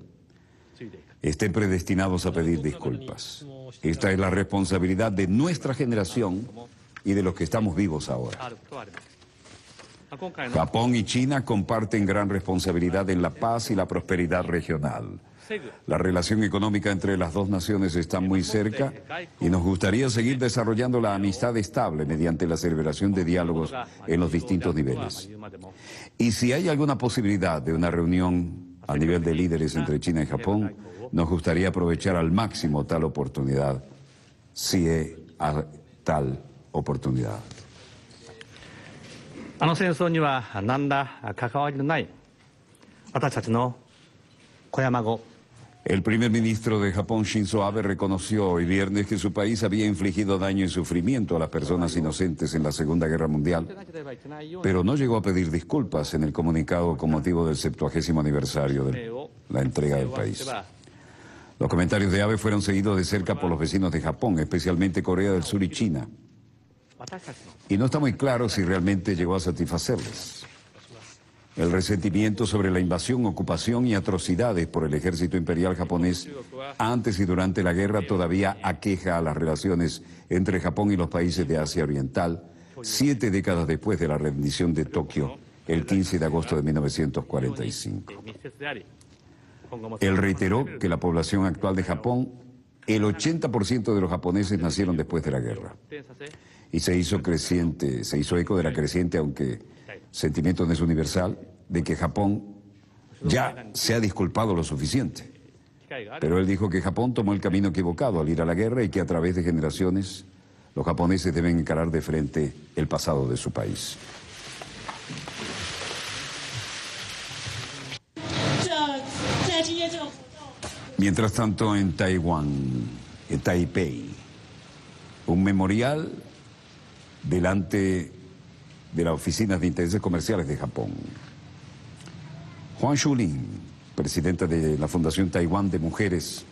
Speaker 1: estén predestinados a pedir disculpas. Esta es la responsabilidad de nuestra generación y de los que estamos vivos ahora. Japón y China comparten gran responsabilidad en la paz y la prosperidad regional. La relación económica entre las dos naciones está muy cerca y nos gustaría seguir desarrollando la amistad estable mediante la celebración de diálogos en los distintos niveles. Y si hay alguna posibilidad de una reunión a nivel de líderes entre China y Japón, nos gustaría aprovechar al máximo tal oportunidad, si es tal oportunidad.
Speaker 20: あの戦争には何ら関わりのない私たちの子や孫
Speaker 1: El primer ministro de Japón, Shinzo Abe, reconoció hoy viernes que su país había infligido daño y sufrimiento a las personas inocentes en la Segunda Guerra Mundial, pero no llegó a pedir disculpas en el comunicado con motivo del 70º aniversario de la entrega del país. Los comentarios de Abe fueron seguidos de cerca por los vecinos de Japón, especialmente Corea del Sur y China. Y no está muy claro si realmente llegó a satisfacerles. El resentimiento sobre la invasión, ocupación y atrocidades por el ejército imperial japonés antes y durante la guerra todavía aqueja a las relaciones entre Japón y los países de Asia Oriental, 7 décadas después de la rendición de Tokio, el 15 de agosto de 1945. Él reiteró que la población actual de Japón, el 80% de los japoneses nacieron después de la guerra. Y se hizo eco de la creciente, aunque sentimiento no es universal, de que Japón ya se ha disculpado lo suficiente. Pero él dijo que Japón tomó el camino equivocado al ir a la guerra y que a través de generaciones los japoneses deben encarar de frente el pasado de su país. Mientras tanto, en Taiwán, en Taipei, un memorial delante de las oficinas de intereses comerciales de Japón. Huang Shulin, presidenta de la Fundación Taiwán de Mujeres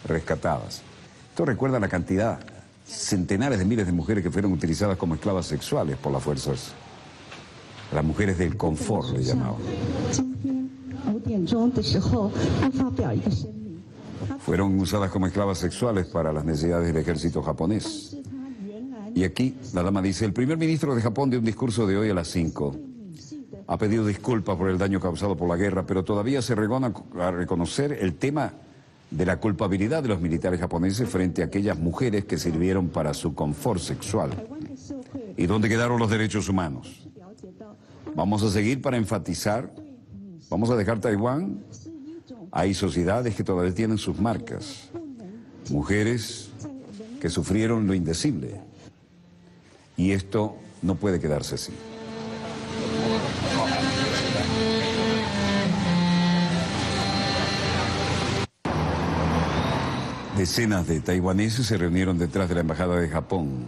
Speaker 1: Rescatadas. Esto recuerda la cantidad, centenares de miles de mujeres que fueron utilizadas como esclavas sexuales por las fuerzas. Las mujeres del confort, le llamaban. Fueron usadas como esclavas sexuales para las necesidades del ejército japonés. Y aquí la dama dice, el primer ministro de Japón dio un discurso de hoy a las 5. Ha pedido disculpas por el daño causado por la guerra, pero todavía se regona a reconocer el tema de la culpabilidad de los militares japoneses frente a aquellas mujeres que sirvieron para su confort sexual. ¿Y dónde quedaron los derechos humanos? Vamos a seguir para enfatizar, vamos a dejar Taiwán. Hay sociedades que todavía tienen sus marcas. Mujeres que sufrieron lo indecible. Y esto no puede quedarse así. Decenas de taiwaneses se reunieron detrás de la embajada de Japón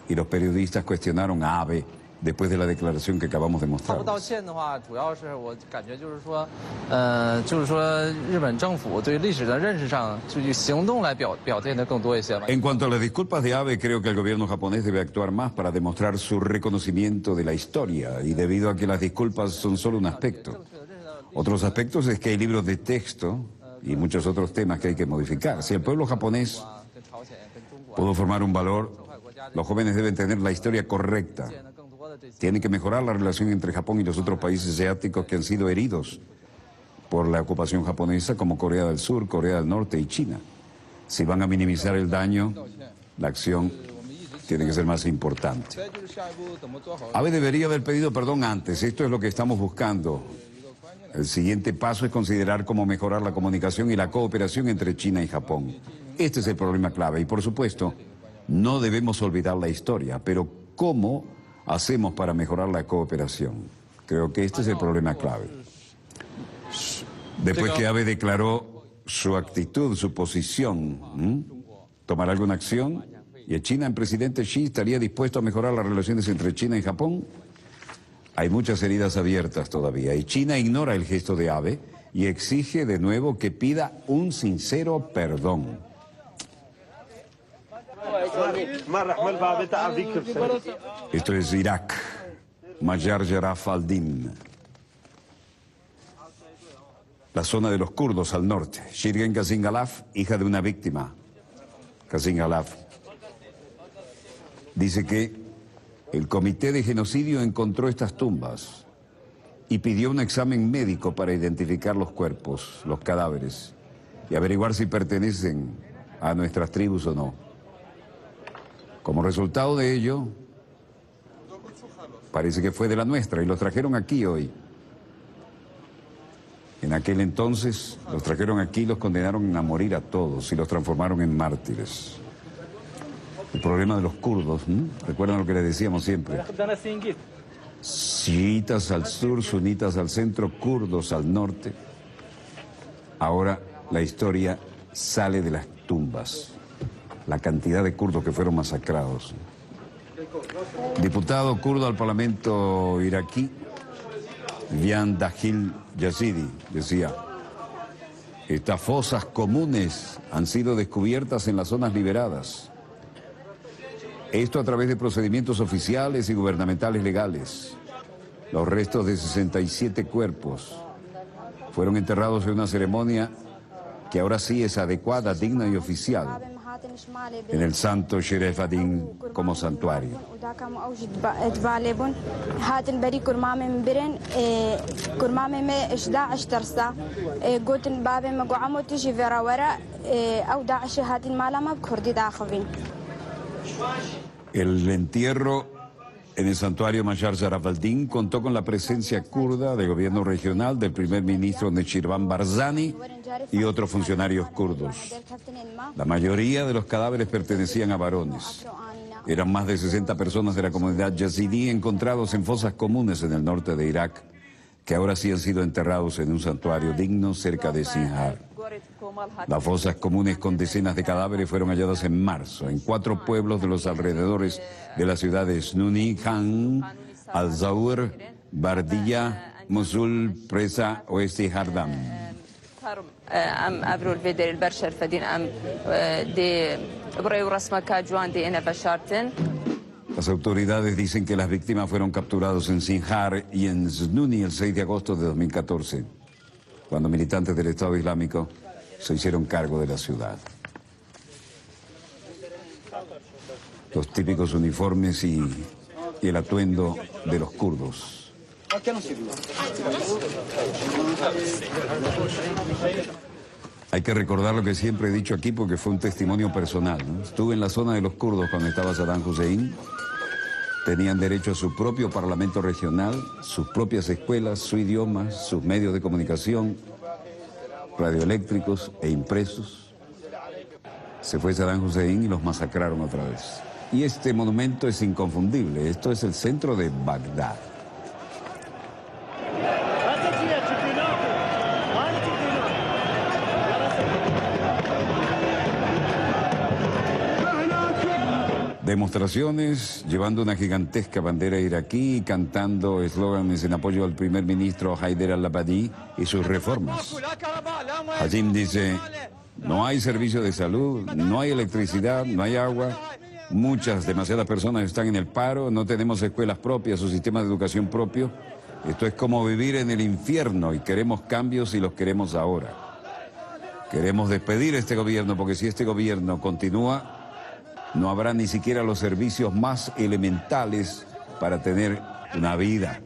Speaker 1: y los periodistas cuestionaron a Abe después de la declaración que acabamos de mostrar. En cuanto a las disculpas de Abe, creo que el gobierno japonés debe actuar más para demostrar su reconocimiento de la historia, y debido a que las disculpas son solo un aspecto. Otros aspectos es que hay libros de texto y muchos otros temas que hay que modificar. Si el pueblo japonés pudo formar un valor. Los jóvenes deben tener la historia correcta. Tienen que mejorar la relación entre Japón y los otros países asiáticos que han sido heridos por la ocupación japonesa, como Corea del Sur, Corea del Norte y China. Si van a minimizar el daño, la acción tiene que ser más importante. Abe debería haber pedido perdón antes. Esto es lo que estamos buscando. El siguiente paso es considerar cómo mejorar la comunicación y la cooperación entre China y Japón. Este es el problema clave y, por supuesto, no debemos olvidar la historia, pero ¿cómo hacemos para mejorar la cooperación? Creo que este es el problema clave. Después que Abe declaró su actitud, su posición, tomar alguna acción, y en China, el presidente Xi estaría dispuesto a mejorar las relaciones entre China y Japón. Hay muchas heridas abiertas todavía, y China ignora el gesto de Abe y exige de nuevo que pida un sincero perdón. Esto es Irak. Majar Jaraf al-Din. La zona de los kurdos al norte. Shirgen Kasingalaf, hija de una víctima. Kasingalaf dice que el comité de genocidio encontró estas tumbas y pidió un examen médico para identificar los cuerpos, los cadáveres, y averiguar si pertenecen a nuestras tribus o no. Como resultado de ello, parece que fue de la nuestra y los trajeron aquí hoy. En aquel entonces los trajeron aquí, los condenaron a morir a todos y los transformaron en mártires. El problema de los kurdos, ¿recuerdan lo que les decíamos siempre? Chiitas al sur, sunitas al centro, kurdos al norte. Ahora la historia sale de las tumbas. La cantidad de kurdos que fueron masacrados. Diputado kurdo al Parlamento iraquí, Vian Dahil Yazidi, decía: estas fosas comunes han sido descubiertas en las zonas liberadas. Esto a través de procedimientos oficiales y gubernamentales legales. Los restos de 67 cuerpos fueron enterrados en una ceremonia que ahora sí es adecuada, digna y oficial, en el santo Sheref Adin como santuario. El entierro en el santuario Majar Jaraf al-Din contó con la presencia kurda del gobierno regional, del primer ministro Nechirvan Barzani y otros funcionarios kurdos. La mayoría de los cadáveres pertenecían a varones. Eran más de 60 personas de la comunidad yazidí encontrados en fosas comunes en el norte de Irak, que ahora sí han sido enterrados en un santuario digno cerca de Sinjar. Las fosas comunes con decenas de cadáveres fueron halladas en marzo en 4 pueblos de los alrededores de las ciudades Nuni, Khan, Al-Zawr, Bardilla, Mosul, Presa, Oeste y Hardam. Las autoridades dicen que las víctimas fueron capturadas en Sinjar y en Znuni el 6 de agosto de 2014, cuando militantes del Estado Islámico se hicieron cargo de la ciudad. Los típicos uniformes y el atuendo de los kurdos. Hay que recordar lo que siempre he dicho aquí porque fue un testimonio personal, ¿no? Estuve en la zona de los kurdos cuando estaba Saddam Hussein. Tenían derecho a su propio parlamento regional, sus propias escuelas, su idioma, sus medios de comunicación, radioeléctricos e impresos. Se fue Saddam Hussein y los masacraron otra vez. Y este monumento es inconfundible. Esto es el centro de Bagdad. Demostraciones llevando una gigantesca bandera iraquí y cantando eslóganes en apoyo al primer ministro Haider al-Abadi y sus reformas. Hajim dice: no hay servicio de salud, no hay electricidad, no hay agua, demasiadas personas están en el paro, no tenemos escuelas propias o sistemas de educación propio. Esto es como vivir en el infierno y queremos cambios y los queremos ahora. Queremos despedir a este gobierno porque si este gobierno continúa, no habrá ni siquiera los servicios más elementales para tener una vida.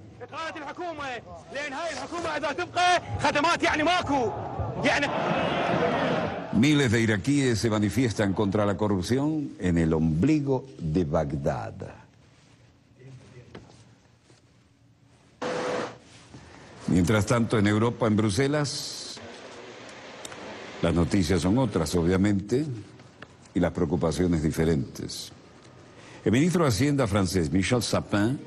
Speaker 1: Miles de iraquíes se manifiestan contra la corrupción en el ombligo de Bagdad. Mientras tanto, en Europa, en Bruselas, las noticias son otras, obviamente, y las preocupaciones diferentes. El ministro de Hacienda francés, Michel Sapin,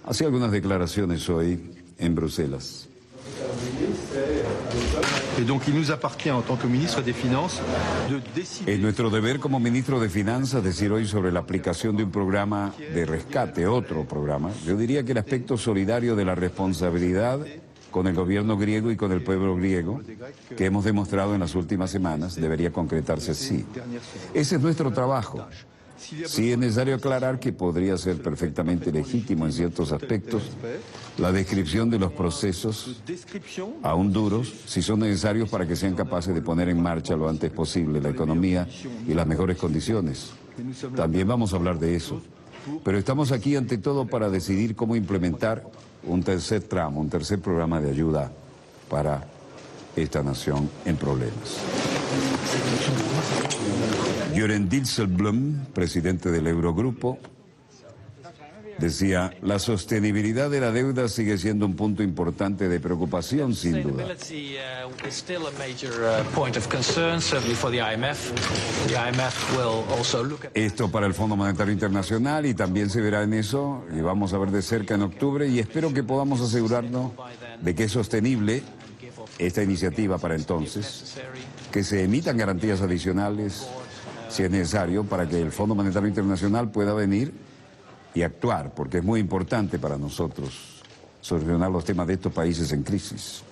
Speaker 1: hacía algunas declaraciones hoy en Bruselas. Es nuestro deber como ministro de Finanzas decir hoy sobre la aplicación de un programa de rescate, otro programa. Yo diría que el aspecto solidario de la responsabilidad con el gobierno griego y con el pueblo griego, que hemos demostrado en las últimas semanas, debería concretarse así. Ese es nuestro trabajo. Sí es necesario aclarar que podría ser perfectamente legítimo en ciertos aspectos la descripción de los procesos, aún duros, si son necesarios para que sean capaces de poner en marcha lo antes posible la economía y las mejores condiciones. También vamos a hablar de eso. Pero estamos aquí ante todo para decidir cómo implementar un tercer tramo, un tercer programa de ayuda para esta nación en problemas. Jörgen Dijsselbloem, presidente del Eurogrupo, decía, la sostenibilidad de la deuda sigue siendo un punto importante de preocupación, sin duda. Esto para el Fondo Monetario Internacional y también se verá en eso, y vamos a ver de cerca en octubre, y espero que podamos asegurarnos de que es sostenible esta iniciativa para entonces, que se emitan garantías adicionales, si es necesario, para que el Fondo Monetario Internacional pueda venir y actuar, porque es muy importante para nosotros solucionar los temas de estos países en crisis.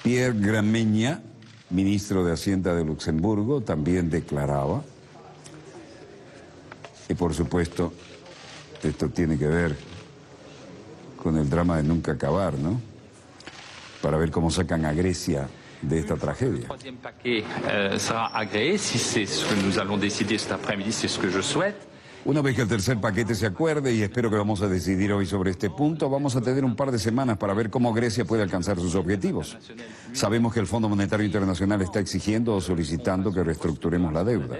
Speaker 1: Pierre Gramegna, ministro de Hacienda de Luxemburgo, también declaraba, y por supuesto, esto tiene que ver con el drama de nunca acabar, ¿no? Para ver cómo sacan a Grecia de esta tragedia.
Speaker 21: Le troisième paquet sera agréé, si c'est ce que nous allons décider cet après-midi, c'est ce que je souhaite.
Speaker 1: Una vez que el tercer paquete se acuerde, y espero que vamos a decidir hoy sobre este punto, vamos a tener un par de semanas para ver cómo Grecia puede alcanzar sus objetivos. Sabemos que el Fondo Monetario Internacional está exigiendo o solicitando que reestructuremos la deuda.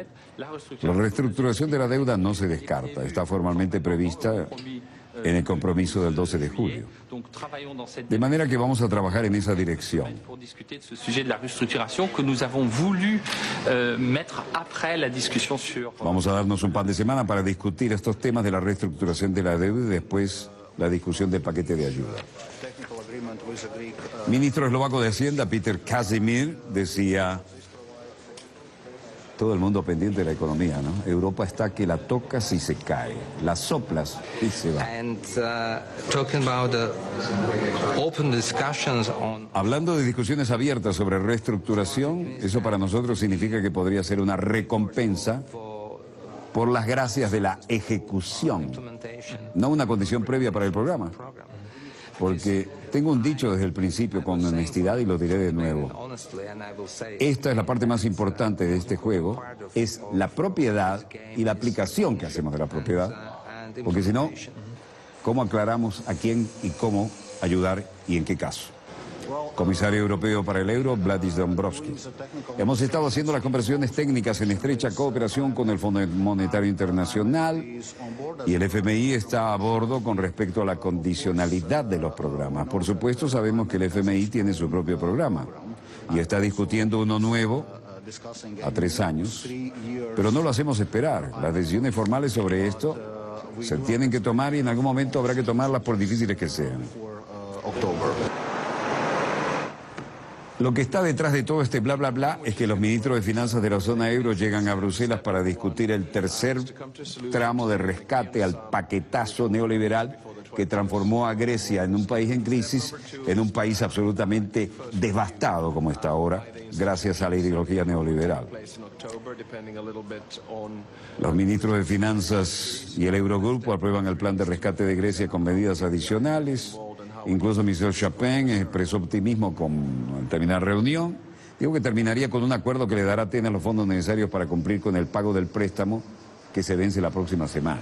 Speaker 1: La reestructuración de la deuda no se descarta, está formalmente prevista en el compromiso del 12 de julio. De manera que vamos a trabajar en esa dirección. Vamos a darnos un par de semanas para discutir estos temas de la reestructuración de la deuda y después la discusión del paquete de ayuda. Ministro eslovaco de Hacienda, Peter Kazimir, decía, todo el mundo pendiente de la economía, ¿no? Europa está que la toca si se cae, la soplas y se va. Hablando de discusiones abiertas sobre reestructuración, eso para nosotros significa que podría ser una recompensa por las gracias de la ejecución, no una condición previa para el programa. Porque tengo un dicho desde el principio con honestidad y lo diré de nuevo. Esta es la parte más importante de este juego, es la propiedad y la aplicación que hacemos de la propiedad. Porque si no, ¿cómo aclaramos a quién y cómo ayudar y en qué caso? Comisario Europeo para el Euro, Valdis Dombrovskis. Hemos estado haciendo las conversiones técnicas en estrecha cooperación con el Fondo Monetario Internacional y el FMI está a bordo con respecto a la condicionalidad de los programas. Por supuesto, sabemos que el FMI tiene su propio programa y está discutiendo uno nuevo a 3 años, pero no lo hacemos esperar. Las decisiones formales sobre esto se tienen que tomar y en algún momento habrá que tomarlas por difíciles que sean. Lo que está detrás de todo este bla bla bla es que los ministros de finanzas de la zona euro llegan a Bruselas para discutir el tercer tramo de rescate al paquetazo neoliberal que transformó a Grecia en un país en crisis, en un país absolutamente devastado como está ahora, gracias a la ideología neoliberal. Los ministros de finanzas y el Eurogrupo aprueban el plan de rescate de Grecia con medidas adicionales. Incluso Michel Sapin expresó optimismo con terminar la reunión Digo que terminaría con un acuerdo que le dará a Atenas los fondos necesarios para cumplir con el pago del préstamo que se vence la próxima semana.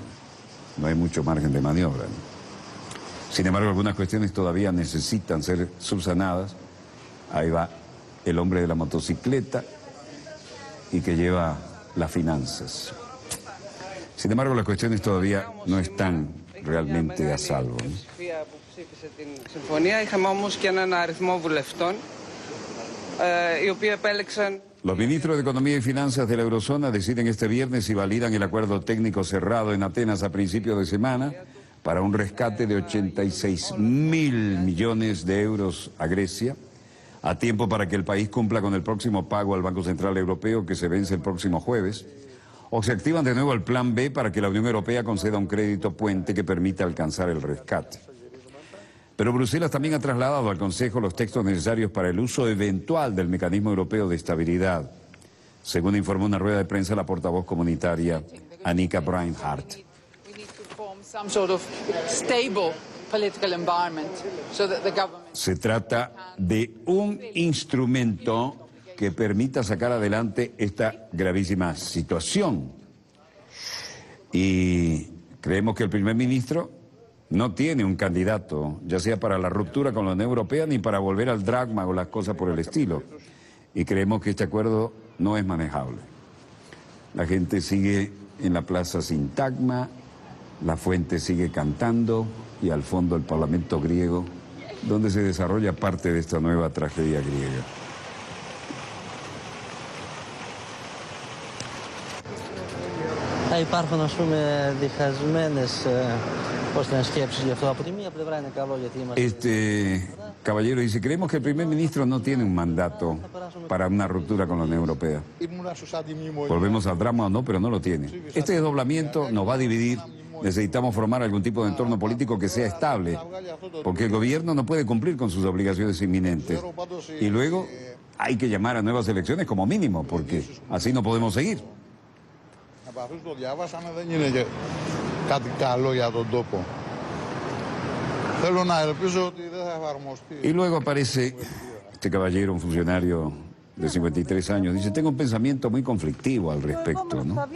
Speaker 1: No hay mucho margen de maniobra, ¿no? Sin embargo, algunas cuestiones todavía necesitan ser subsanadas. Ahí va el hombre de la motocicleta y que lleva las finanzas. Sin embargo, las cuestiones todavía no están realmente a salvo, ¿no? Los ministros de Economía y Finanzas de la Eurozona deciden este viernes si validan el acuerdo técnico cerrado en Atenas a principios de semana para un rescate de 86.000 millones de euros a Grecia, a tiempo para que el país cumpla con el próximo pago al Banco Central Europeo que se vence el próximo jueves, o se activan de nuevo el Plan B para que la Unión Europea conceda un crédito puente que permita alcanzar el rescate. Pero Bruselas también ha trasladado al Consejo los textos necesarios para el uso eventual del Mecanismo Europeo de Estabilidad, según informó en una rueda de prensa la portavoz comunitaria Annika Breinhardt. Se trata de un instrumento que permita sacar adelante esta gravísima situación. Y creemos que el primer ministro no tiene un candidato, ya sea para la ruptura con la Unión Europea ni para volver al dragma o las cosas por el estilo. Y creemos que este acuerdo no es manejable. La gente sigue en la plaza Sintagma, la fuente sigue cantando y al fondo el Parlamento griego, donde se desarrolla parte de esta nueva tragedia griega.
Speaker 5: Υπάρχουν, ας πούμε, διχασμένες σκέψεις γι' αυτό. Από τη μία πλευρά είναι καλό γιατί είμαστε...
Speaker 1: Este caballero dice, creemos que el primer ministro no tiene un mandato para una ruptura con la Unión Europea. Volvemos al drama o no, pero no lo tiene. Este desdoblamiento nos va a dividir. Necesitamos formar algún tipo de entorno político que sea estable, porque el gobierno no puede cumplir con sus obligaciones inminentes. Y luego hay que llamar a nuevas elecciones como mínimo, porque así no podemos seguir. Y luego aparece este caballero, un funcionario de 53 años, dice, tengo un pensamiento muy conflictivo al respecto, ¿no?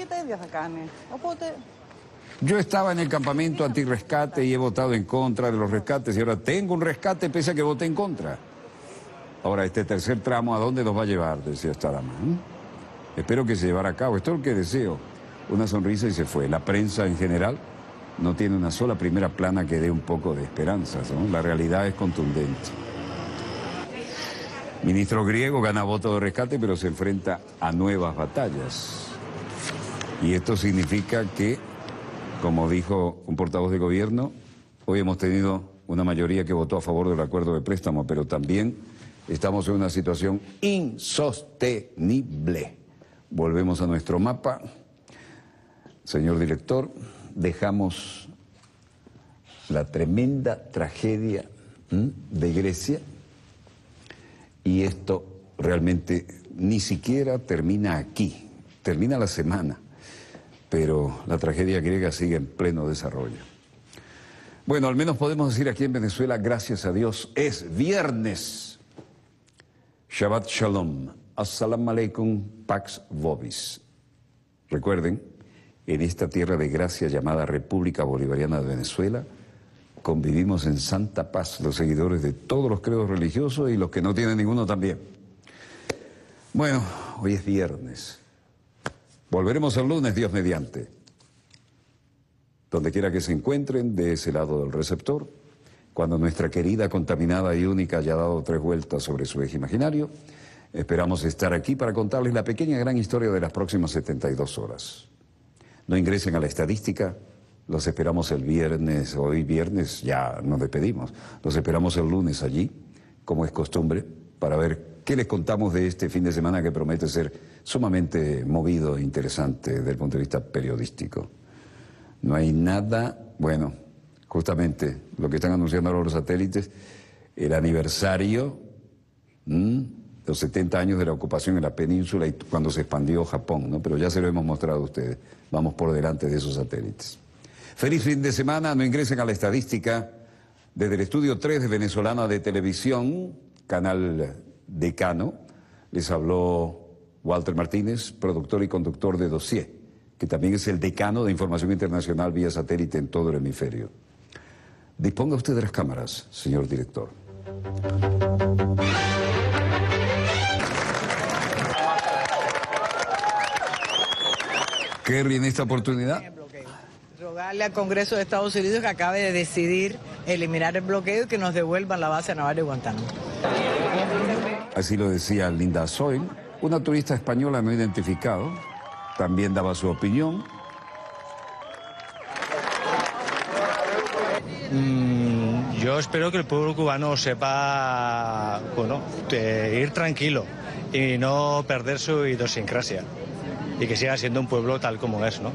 Speaker 1: Yo estaba en el campamento antirrescate y he votado en contra de los rescates y ahora tengo un rescate pese a que voté en contra. Ahora, este tercer tramo, ¿a dónde nos va a llevar? Decía esta dama. Espero que se llevara a cabo. Esto es lo que deseo. Una sonrisa y se fue. La prensa en general no tiene una sola primera plana que dé un poco de esperanzas, ¿no? La realidad es contundente. Ministro griego gana voto de rescate, pero se enfrenta a nuevas batallas. Y esto significa que, como dijo un portavoz de gobierno, hoy hemos tenido una mayoría que votó a favor del acuerdo de préstamo, pero también estamos en una situación insostenible. Volvemos a nuestro mapa. Señor director, dejamos la tremenda tragedia de Grecia y esto realmente ni siquiera termina aquí, termina la semana, pero la tragedia griega sigue en pleno desarrollo. Bueno, al menos podemos decir aquí en Venezuela, gracias a Dios, es viernes. Shabbat Shalom, Assalamu Alaikum, Pax Vobis. Recuerden, en esta tierra de gracia llamada República Bolivariana de Venezuela, convivimos en santa paz los seguidores de todos los credos religiosos y los que no tienen ninguno también. Bueno, hoy es viernes. Volveremos el lunes, Dios mediante. Donde quiera que se encuentren, de ese lado del receptor, cuando nuestra querida, contaminada y única haya dado 3 vueltas sobre su eje imaginario, esperamos estar aquí para contarles la pequeña gran historia de las próximas 72 horas. No ingresen a la estadística, los esperamos el viernes, hoy viernes ya nos despedimos, los esperamos el lunes allí, como es costumbre, para ver qué les contamos de este fin de semana que promete ser sumamente movido e interesante desde el punto de vista periodístico. No hay nada, bueno, justamente lo que están anunciando ahora los satélites, el aniversario, los 70 años de la ocupación en la península y cuando se expandió Japón, ¿no? Pero ya se lo hemos mostrado a ustedes. Vamos por delante de esos satélites. Feliz fin de semana. No ingresen a la estadística. Desde el estudio 3 de Venezolana de Televisión, canal Decano, Les habló Walter Martínez, productor y conductor de Dossier, que también es el decano de información internacional vía satélite en todo el hemisferio. Disponga usted de las cámaras, señor director. Kerry, en esta oportunidad,
Speaker 3: rogarle al Congreso de Estados Unidos que acabe de decidir eliminar el bloqueo y que nos devuelvan la base naval de Guantánamo.
Speaker 1: así lo decía Linda Soil, una turista española no identificada, también daba su opinión.
Speaker 4: Yo espero que el pueblo cubano sepa, bueno, ir tranquilo y no perder su idiosincrasia y que siga siendo un pueblo tal como es, ¿no?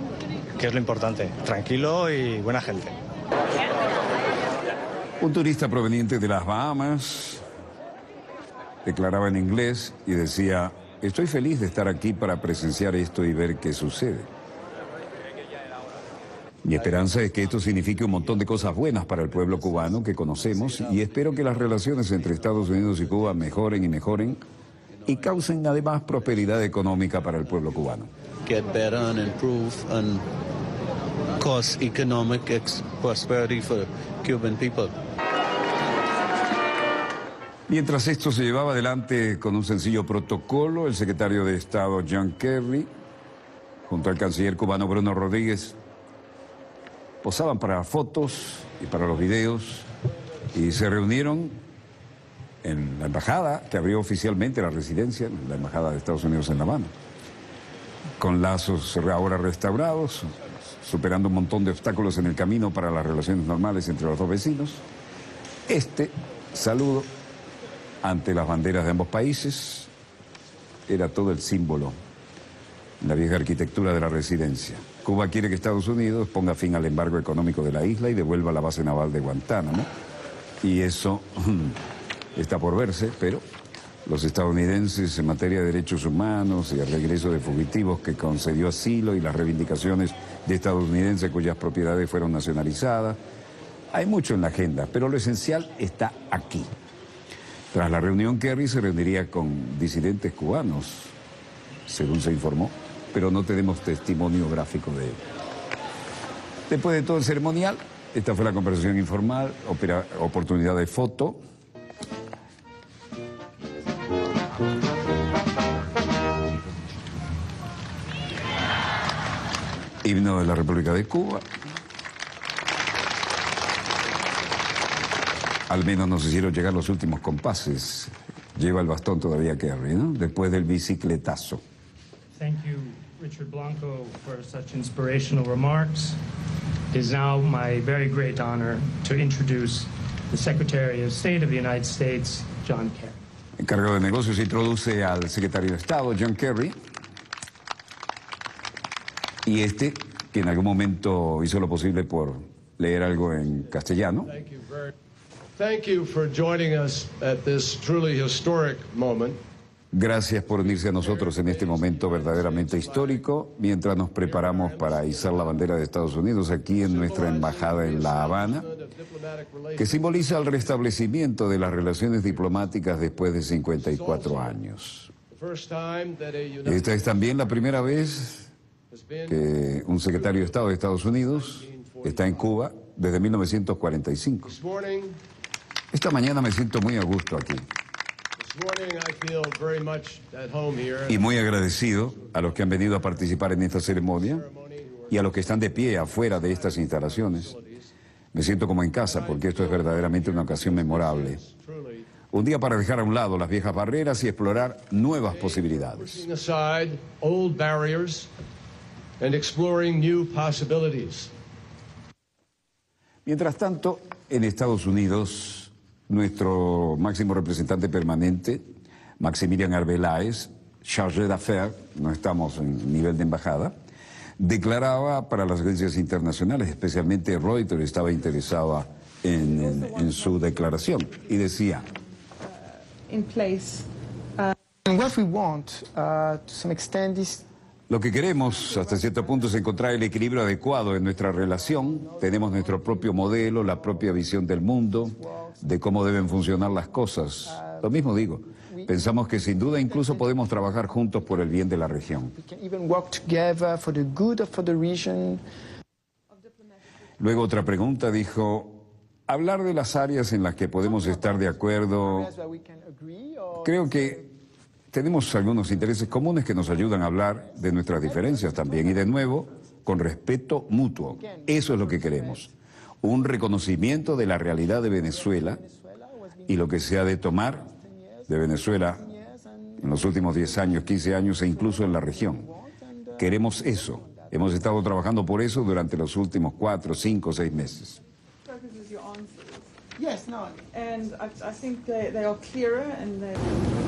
Speaker 4: Que es lo importante, tranquilo y buena gente.
Speaker 1: Un turista proveniente de las Bahamas declaraba en inglés y decía: estoy feliz de estar aquí para presenciar esto y ver qué sucede. Mi esperanza es que esto signifique un montón de cosas buenas para el pueblo cubano que conocemos y espero que las relaciones entre Estados Unidos y Cuba mejoren y mejoren y causen además prosperidad económica para el pueblo cubano.
Speaker 5: Get better and improve and cause economic prosperity for Cuban people.
Speaker 1: Mientras esto se llevaba adelante con un sencillo protocolo, el secretario de Estado John Kerry, junto al canciller cubano Bruno Rodríguez, posaban para fotos y para los videos y se reunieron en la embajada que abrió oficialmente la residencia, la embajada de Estados Unidos en La Habana, con lazos ahora restaurados, superando un montón de obstáculos en el camino para las relaciones normales entre los dos vecinos. Este saludo ante las banderas de ambos países era todo el símbolo, la vieja arquitectura de la residencia. Cuba quiere que Estados Unidos ponga fin al embargo económico de la isla y devuelva la base naval de Guantánamo. Y eso está por verse, pero los estadounidenses en materia de derechos humanos y el regreso de fugitivos que concedió asilo y las reivindicaciones de estadounidenses cuyas propiedades fueron nacionalizadas. Hay mucho en la agenda, pero lo esencial está aquí. Tras la reunión, Kerry se reuniría con disidentes cubanos, según se informó, pero no tenemos testimonio gráfico de él. Después de todo el ceremonial, esta fue la conversación informal, oportunidad de foto. Himno de la República de Cuba. Al menos nos hicieron llegar los últimos compases. Lleva el bastón todavía Kerry, ¿no? Después del bicicletazo.
Speaker 6: Thank you, Richard Blanco, for such inspirational remarks. It is now my very great honor to introduce the Secretary of State of the United States, John Kerry.
Speaker 1: Encargado de negocios introduce al secretario de Estado, John Kerry. Y este, que en algún momento hizo lo posible por leer algo en castellano.
Speaker 2: Thank you for joining us at this truly historic moment.
Speaker 1: Gracias por unirse a nosotros en este momento verdaderamente histórico, mientras nos preparamos para izar la bandera de Estados Unidos aquí en nuestra embajada en La Habana, que simboliza el restablecimiento de las relaciones diplomáticas después de 54 años. Esta es también la primera vez que un secretario de Estado de Estados Unidos está en Cuba desde 1945. Esta mañana me siento muy a gusto aquí. Y muy agradecido a los que han venido a participar en esta ceremonia y a los que están de pie afuera de estas instalaciones. Me siento como en casa porque esto es verdaderamente una ocasión memorable. Un día para dejar a un lado las viejas barreras y explorar nuevas posibilidades. Mientras tanto, en Estados Unidos, nuestro máximo representante permanente, Maximilian Arbeláez, chargé d'affaires, no estamos en nivel de embajada, declaraba para las agencias internacionales, especialmente Reuters estaba interesada en su declaración, y decía: lo que queremos hasta cierto punto es encontrar el equilibrio adecuado en nuestra relación. Tenemos nuestro propio modelo, la propia visión del mundo, de cómo deben funcionar las cosas. Lo mismo digo, Pensamos que sin duda incluso podemos trabajar juntos por el bien de la región. Luego otra pregunta dijo, hablar de las áreas en las que podemos estar de acuerdo, creo que tenemos algunos intereses comunes que nos ayudan a hablar de nuestras diferencias también y de nuevo, con respeto mutuo. Eso es lo que queremos. Un reconocimiento de la realidad de Venezuela y lo que se ha de tomar de Venezuela en los últimos 10 años, 15 años e incluso en la región. Queremos eso. Hemos estado trabajando por eso durante los últimos 4, 5, 6 meses.
Speaker 8: Yes, no, and I think they are clearer and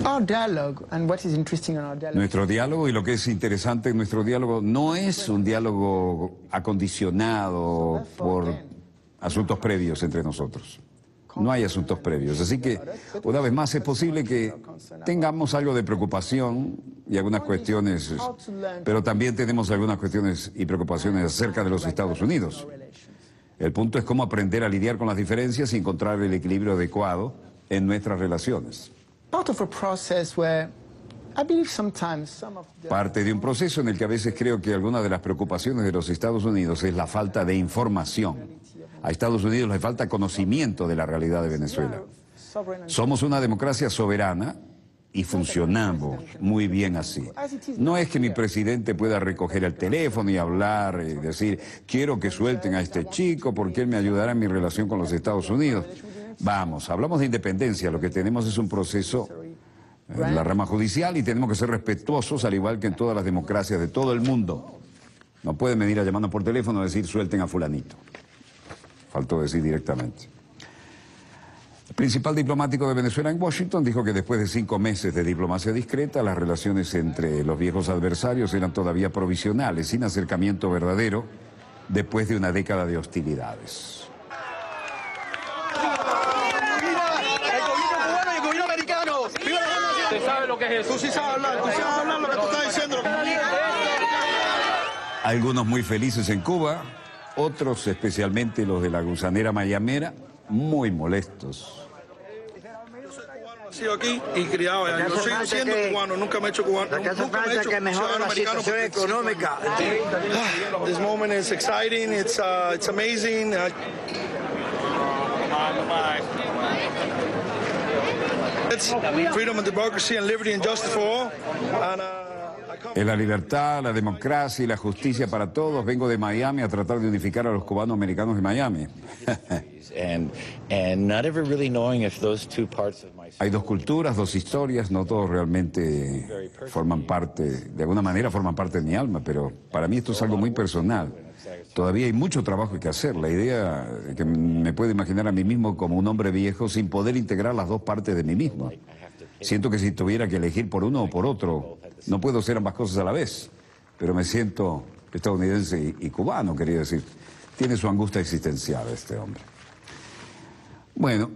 Speaker 8: our dialogue and what is interesting in our dialogue.
Speaker 1: Nuestro diálogo y lo que es interesante en nuestro diálogo no es un diálogo acondicionado por asuntos previos entre nosotros. No hay asuntos previos, así que una vez más es posible que tengamos algo de preocupación y algunas cuestiones, pero también tenemos algunas cuestiones y preocupaciones acerca de los Estados Unidos. El punto es cómo aprender a lidiar con las diferencias y encontrar el equilibrio adecuado en nuestras relaciones. Parte de un proceso en el que a veces creo que alguna de las preocupaciones de los Estados Unidos es la falta de información. A Estados Unidos le falta conocimiento de la realidad de Venezuela. Somos una democracia soberana y funcionamos muy bien así. No es que mi presidente pueda recoger el teléfono y hablar y decir, quiero que suelten a este chico porque él me ayudará en mi relación con los Estados Unidos. Vamos, hablamos de independencia, lo que tenemos es un proceso en la rama judicial y tenemos que ser respetuosos al igual que en todas las democracias de todo el mundo. No pueden venir a llamarnos por teléfono y decir, suelten a fulanito. Faltó decir directamente. El principal diplomático de Venezuela en Washington dijo que después de 5 meses de diplomacia discreta, las relaciones entre los viejos adversarios eran todavía provisionales, sin acercamiento verdadero, después de una década de hostilidades.
Speaker 9: El gobierno cubano y el gobierno americano.
Speaker 10: ¿Usted sabe lo que es eso?
Speaker 9: Tú sí sabes hablar lo que tú estás diciendo.
Speaker 1: Algunos muy felices en Cuba, otros, especialmente los de la gusanera mayamera, muy molestos.
Speaker 9: He sido aquí y criado allá. Yo sigo siendo cubano, nunca me he hecho cubano. Nunca me he hecho ciudadano americano. Económica. This moment is exciting, it's amazing. It's freedom and democracy and liberty and justice for all. And,
Speaker 1: En la libertad, la democracia y la justicia para todos, vengo de Miami a tratar de unificar a los cubanos americanos de Miami. Hay dos culturas, dos historias, no todos realmente forman parte, de alguna manera forman parte de mi alma, pero para mí esto es algo muy personal. Todavía hay mucho trabajo que hacer. La idea que me puedo imaginar a mí mismo como un hombre viejo sin poder integrar las dos partes de mí mismo. Siento que si tuviera que elegir por uno o por otro, no puedo ser ambas cosas a la vez, pero me siento estadounidense y cubano, quería decir. Tiene su angustia existencial este hombre. Bueno,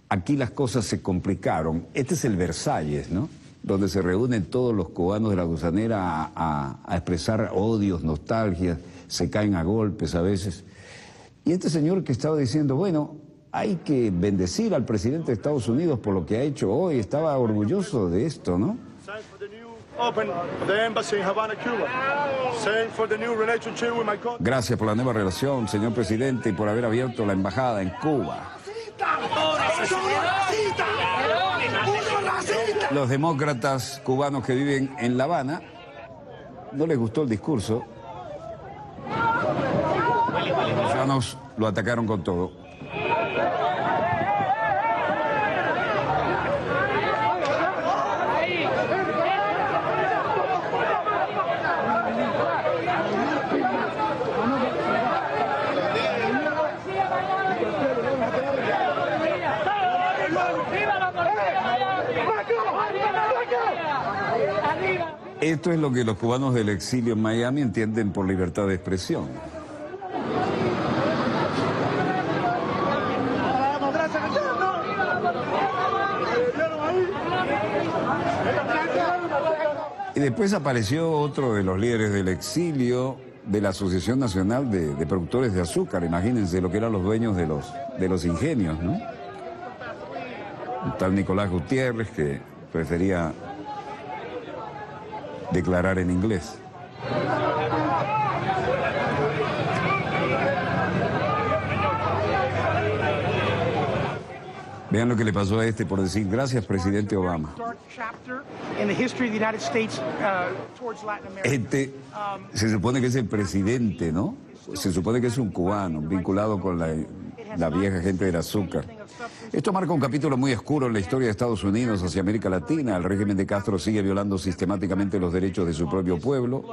Speaker 1: aquí las cosas se complicaron. Este es el Versalles, ¿no? Donde se reúnen todos los cubanos de la gusanera a expresar odios, nostalgias, se caen a golpes a veces. Y este señor que estaba diciendo, bueno, hay que bendecir al presidente de Estados Unidos por lo que ha hecho hoy, estaba orgulloso de esto, ¿no? Gracias por la nueva relación, señor presidente, y por haber abierto la embajada en Cuba. Los demócratas cubanos que viven en La Habana no les gustó el discurso. Los cubanos lo atacaron con todo. Esto es lo que los cubanos del exilio en Miami entienden por libertad de expresión. Y después apareció otro de los líderes del exilio de la Asociación Nacional de Productores de Azúcar. Imagínense lo que eran los dueños de los ingenios, ¿no? un tal Nicolás Gutiérrez, que prefería declarar en inglés. Vean lo que le pasó a este por decir gracias, presidente Obama. Este se supone que es el presidente, ¿no? Se supone que es un cubano, vinculado con la vieja gente del azúcar. Esto marca un capítulo muy oscuro en la historia de Estados Unidos hacia América Latina. El régimen de Castro sigue violando sistemáticamente los derechos de su propio pueblo.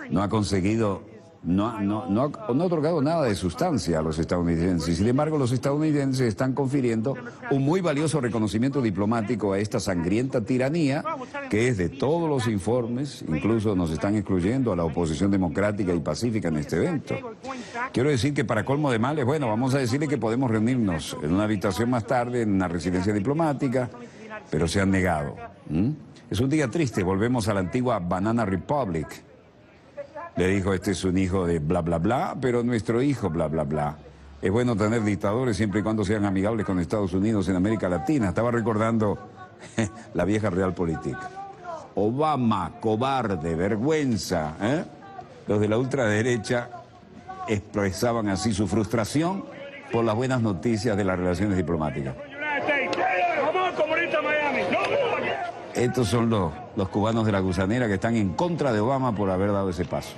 Speaker 1: No ha conseguido... No ha otorgado nada de sustancia a los estadounidenses. Sin embargo, los estadounidenses están confiriendo un muy valioso reconocimiento diplomático a esta sangrienta tiranía, que es de todos los informes, incluso nos están excluyendo a la oposición democrática y pacífica en este evento. Quiero decir que para colmo de males, bueno, vamos a decirle que podemos reunirnos en una habitación más tarde, en una residencia diplomática, pero se han negado. Es un día triste, volvemos a la antigua Banana Republic. Le dijo, este es un hijo de bla, bla, bla, pero nuestro hijo, bla, bla, bla. Es bueno tener dictadores siempre y cuando sean amigables con Estados Unidos en América Latina. Estaba recordando la vieja realpolitik. Obama, cobarde, vergüenza. Los de la ultraderecha expresaban así su frustración por las buenas noticias de las relaciones diplomáticas. Estos son los cubanos de la gusanera que están en contra de Obama por haber dado ese paso.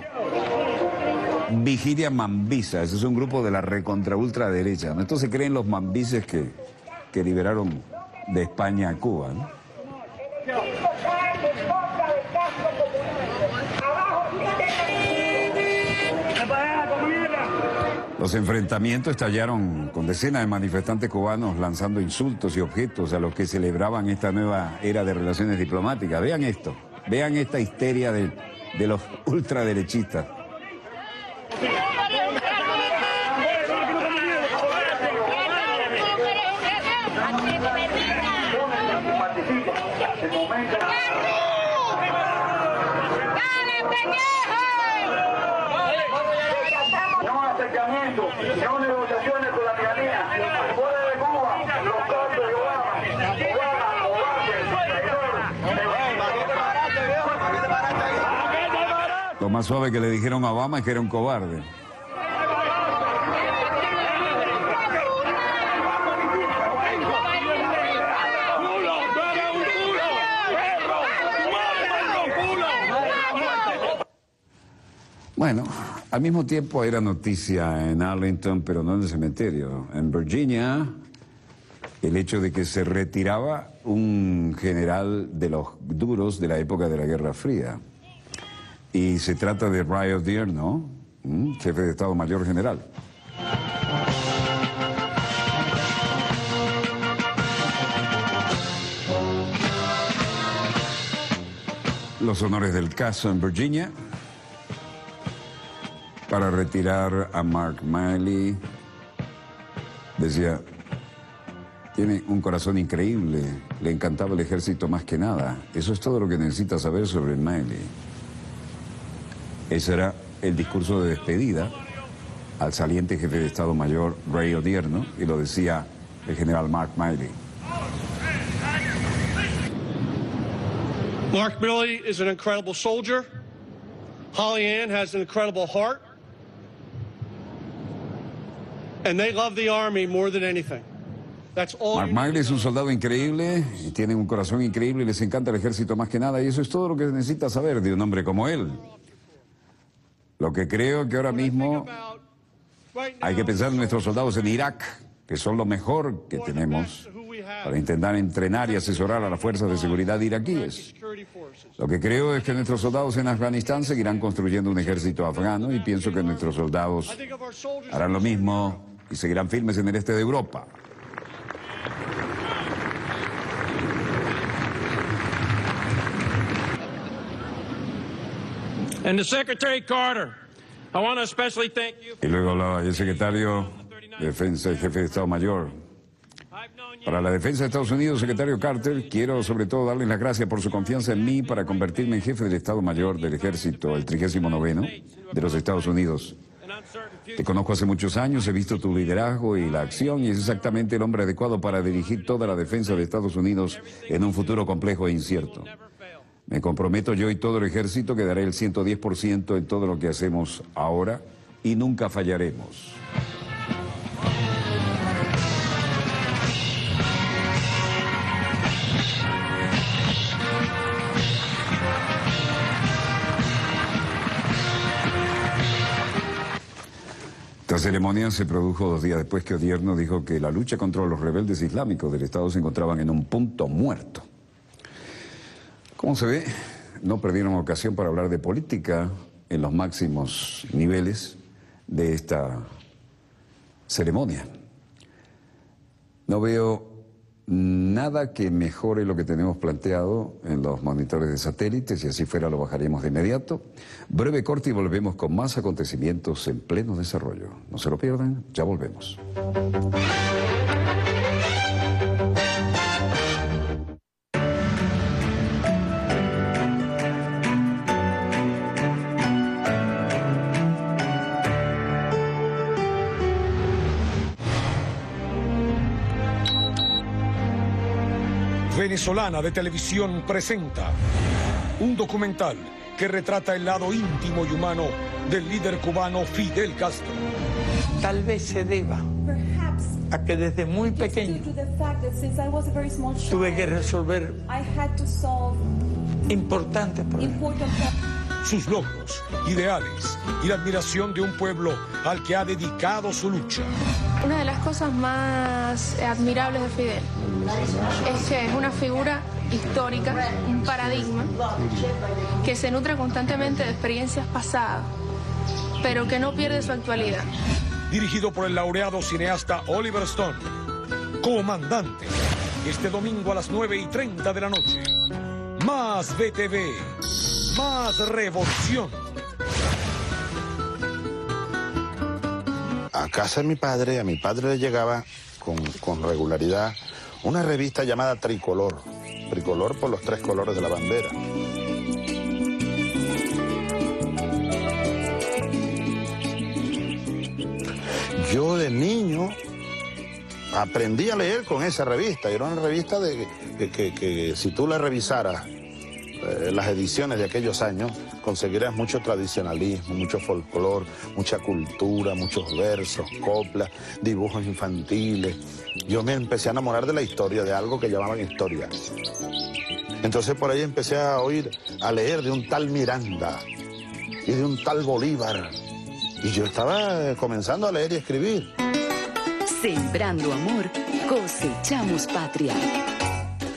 Speaker 1: Vigilia Mambisa, ese es un grupo de la recontra ultraderecha, ¿no? Estos se creen los mambises que liberaron de España a Cuba, ¿no? Los enfrentamientos estallaron con decenas de manifestantes cubanos lanzando insultos y objetos a los que celebraban esta nueva era de relaciones diplomáticas. Vean esto, vean esta histeria de los ultraderechistas.
Speaker 9: No negociaciones con la tiranía. Fuera de Cuba, los campos de Obama.
Speaker 1: Lo más suave que le dijeron a Obama es que era un cobarde. Bueno, al mismo tiempo era noticia en Arlington, pero no en el cementerio. En Virginia, el hecho de que se retiraba un general de los duros de la época de la Guerra Fría. Y se trata de Ray Odierno, jefe de Estado Mayor General. Los honores del caso en Virginia. Para retirar a Mark Milley, decía, tiene un corazón increíble, le encantaba el ejército más que nada. Eso es todo lo que necesita saber sobre Milley. Ese era el discurso de despedida al saliente jefe de Estado Mayor Ray Odierno, y lo decía el general Mark Milley.
Speaker 10: Mark Milley is an incredible soldier. Holly Ann has an incredible heart. And they love the Army more than anything. That's all.
Speaker 1: Mark Milley es un soldado increíble y tiene un corazón increíble y les encanta el ejército más que nada, y eso es todo lo que necesita saber de un hombre como él. Lo que creo que ahora mismo hay que pensar en nuestros soldados en Irak, que son lo mejor que tenemos para intentar entrenar y asesorar a las fuerzas de seguridad iraquíes. Lo que creo es que nuestros soldados en Afganistán seguirán construyendo un ejército afgano, y pienso que nuestros soldados harán lo mismo y seguirán firmes en el este de Europa.
Speaker 10: And to Secretary Carter, I want to especially thank you.
Speaker 1: Y luego hablaba el secretario de Defensa y jefe de Estado Mayor. Para la defensa de Estados Unidos, secretario Carter, quiero sobre todo darles las gracias por su confianza en mí para convertirme en jefe del Estado Mayor del Ejército, el 39º de los Estados Unidos. Te conozco hace muchos años, he visto tu liderazgo y la acción y es exactamente el hombre adecuado para dirigir toda la defensa de Estados Unidos en un futuro complejo e incierto. Me comprometo yo y todo el ejército que daré el 110% en todo lo que hacemos ahora y nunca fallaremos. Esta ceremonia se produjo 2 días después que Odierno dijo que la lucha contra los rebeldes islámicos del Estado se encontraban en un punto muerto. Como se ve, no perdieron ocasión para hablar de política en los máximos niveles de esta ceremonia. No veo nada que mejore lo que tenemos planteado en los monitores de satélites, si así fuera lo bajaríamos de inmediato. Breve corte y volvemos con más acontecimientos en pleno desarrollo. No se lo pierdan, ya volvemos.
Speaker 12: Venezolana de Televisión presenta un documental que retrata el lado íntimo y humano del líder cubano Fidel Castro.
Speaker 13: Tal vez se deba a que desde muy pequeño tuve que resolver importantes problemas.
Speaker 12: Sus logros, ideales y la admiración de un pueblo al que ha dedicado su lucha.
Speaker 14: Una de las cosas más admirables de Fidel es que es una figura histórica, un paradigma, que se nutre constantemente de experiencias pasadas, pero que no pierde su actualidad.
Speaker 12: Dirigido por el laureado cineasta Oliver Stone. Comandante, este domingo a las 9:30 de la noche. Más VTV, más revolución.
Speaker 15: A casa de mi padre, a mi padre le llegaba con regularidad una revista llamada Tricolor. Tricolor por los 3 colores de la bandera. Yo de niño aprendí a leer con esa revista. Era una revista que si tú la revisaras, las ediciones de aquellos años, conseguirás mucho tradicionalismo, mucho folclor, mucha cultura, muchos versos, coplas, dibujos infantiles. Yo me empecé a enamorar de la historia, de algo que llamaban historia. Entonces por ahí empecé a leer de un tal Miranda y de un tal Bolívar. Y yo estaba comenzando a leer y escribir.
Speaker 16: Sembrando amor, cosechamos patria.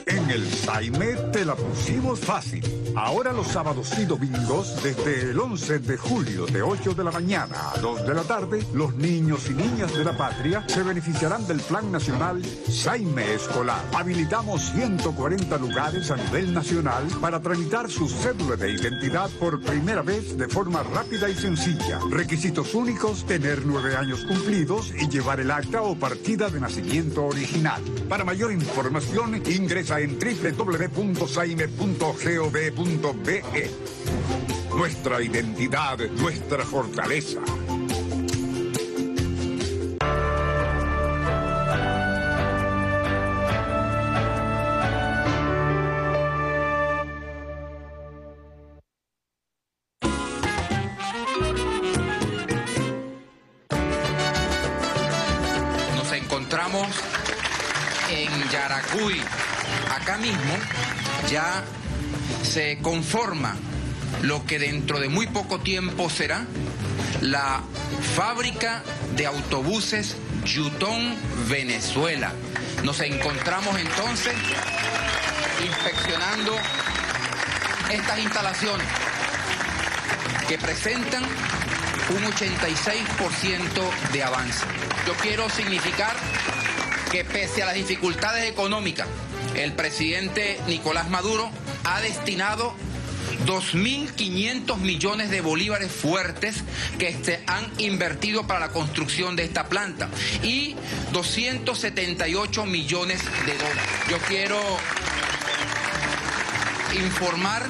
Speaker 17: En el Saime te la pusimos fácil. Ahora los sábados y domingos, desde el 11 de julio, de 8 de la mañana a 2 de la tarde, los niños y niñas de la patria se beneficiarán del Plan Nacional Saime Escolar. Habilitamos 140 lugares a nivel nacional para tramitar su cédula de identidad por primera vez de forma rápida y sencilla. Requisitos únicos: tener 9 años cumplidos y llevar el acta o partida de nacimiento original. Para mayor información, ingresa en www.saime.gov.be. Nuestra identidad, nuestra fortaleza.
Speaker 18: Nos encontramos en Yaracuy. Acá mismo ya se conforma lo que dentro de muy poco tiempo será la fábrica de autobuses Yutón, Venezuela. Nos encontramos entonces inspeccionando estas instalaciones que presentan un 86% de avance. Yo quiero significar que pese a las dificultades económicas, el presidente Nicolás Maduro ha destinado 2.500 millones de bolívares fuertes que se han invertido para la construcción de esta planta y 278 millones de dólares. Yo quiero informar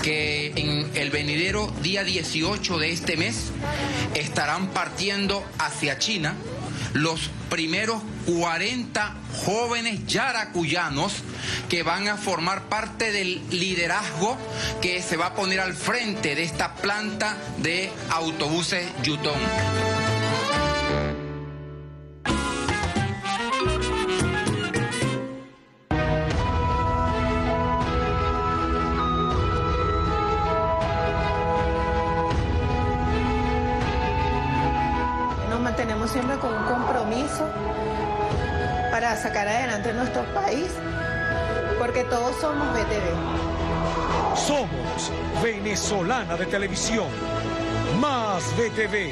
Speaker 18: que en el venidero día 18 de este mes estarán partiendo hacia China los primeros 40 jóvenes yaracuyanos que van a formar parte del liderazgo que se va a poner al frente de esta planta de autobuses Yutong.
Speaker 7: Tenemos siempre con un compromiso para sacar adelante nuestro país, porque todos somos BTV.
Speaker 12: Somos Venezolana de Televisión. Más BTV,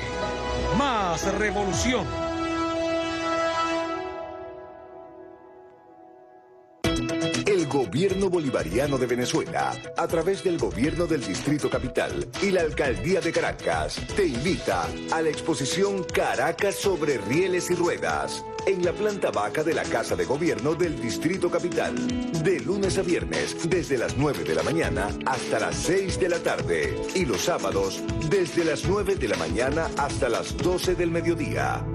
Speaker 12: más revolución.
Speaker 19: El Gobierno Bolivariano de Venezuela, a través del Gobierno del Distrito Capital y la Alcaldía de Caracas, te invita a la exposición Caracas sobre rieles y ruedas, en la planta baja de la Casa de Gobierno del Distrito Capital, de lunes a viernes, desde las 9 de la mañana hasta las 6 de la tarde, y los sábados, desde las 9 de la mañana hasta las 12 del mediodía.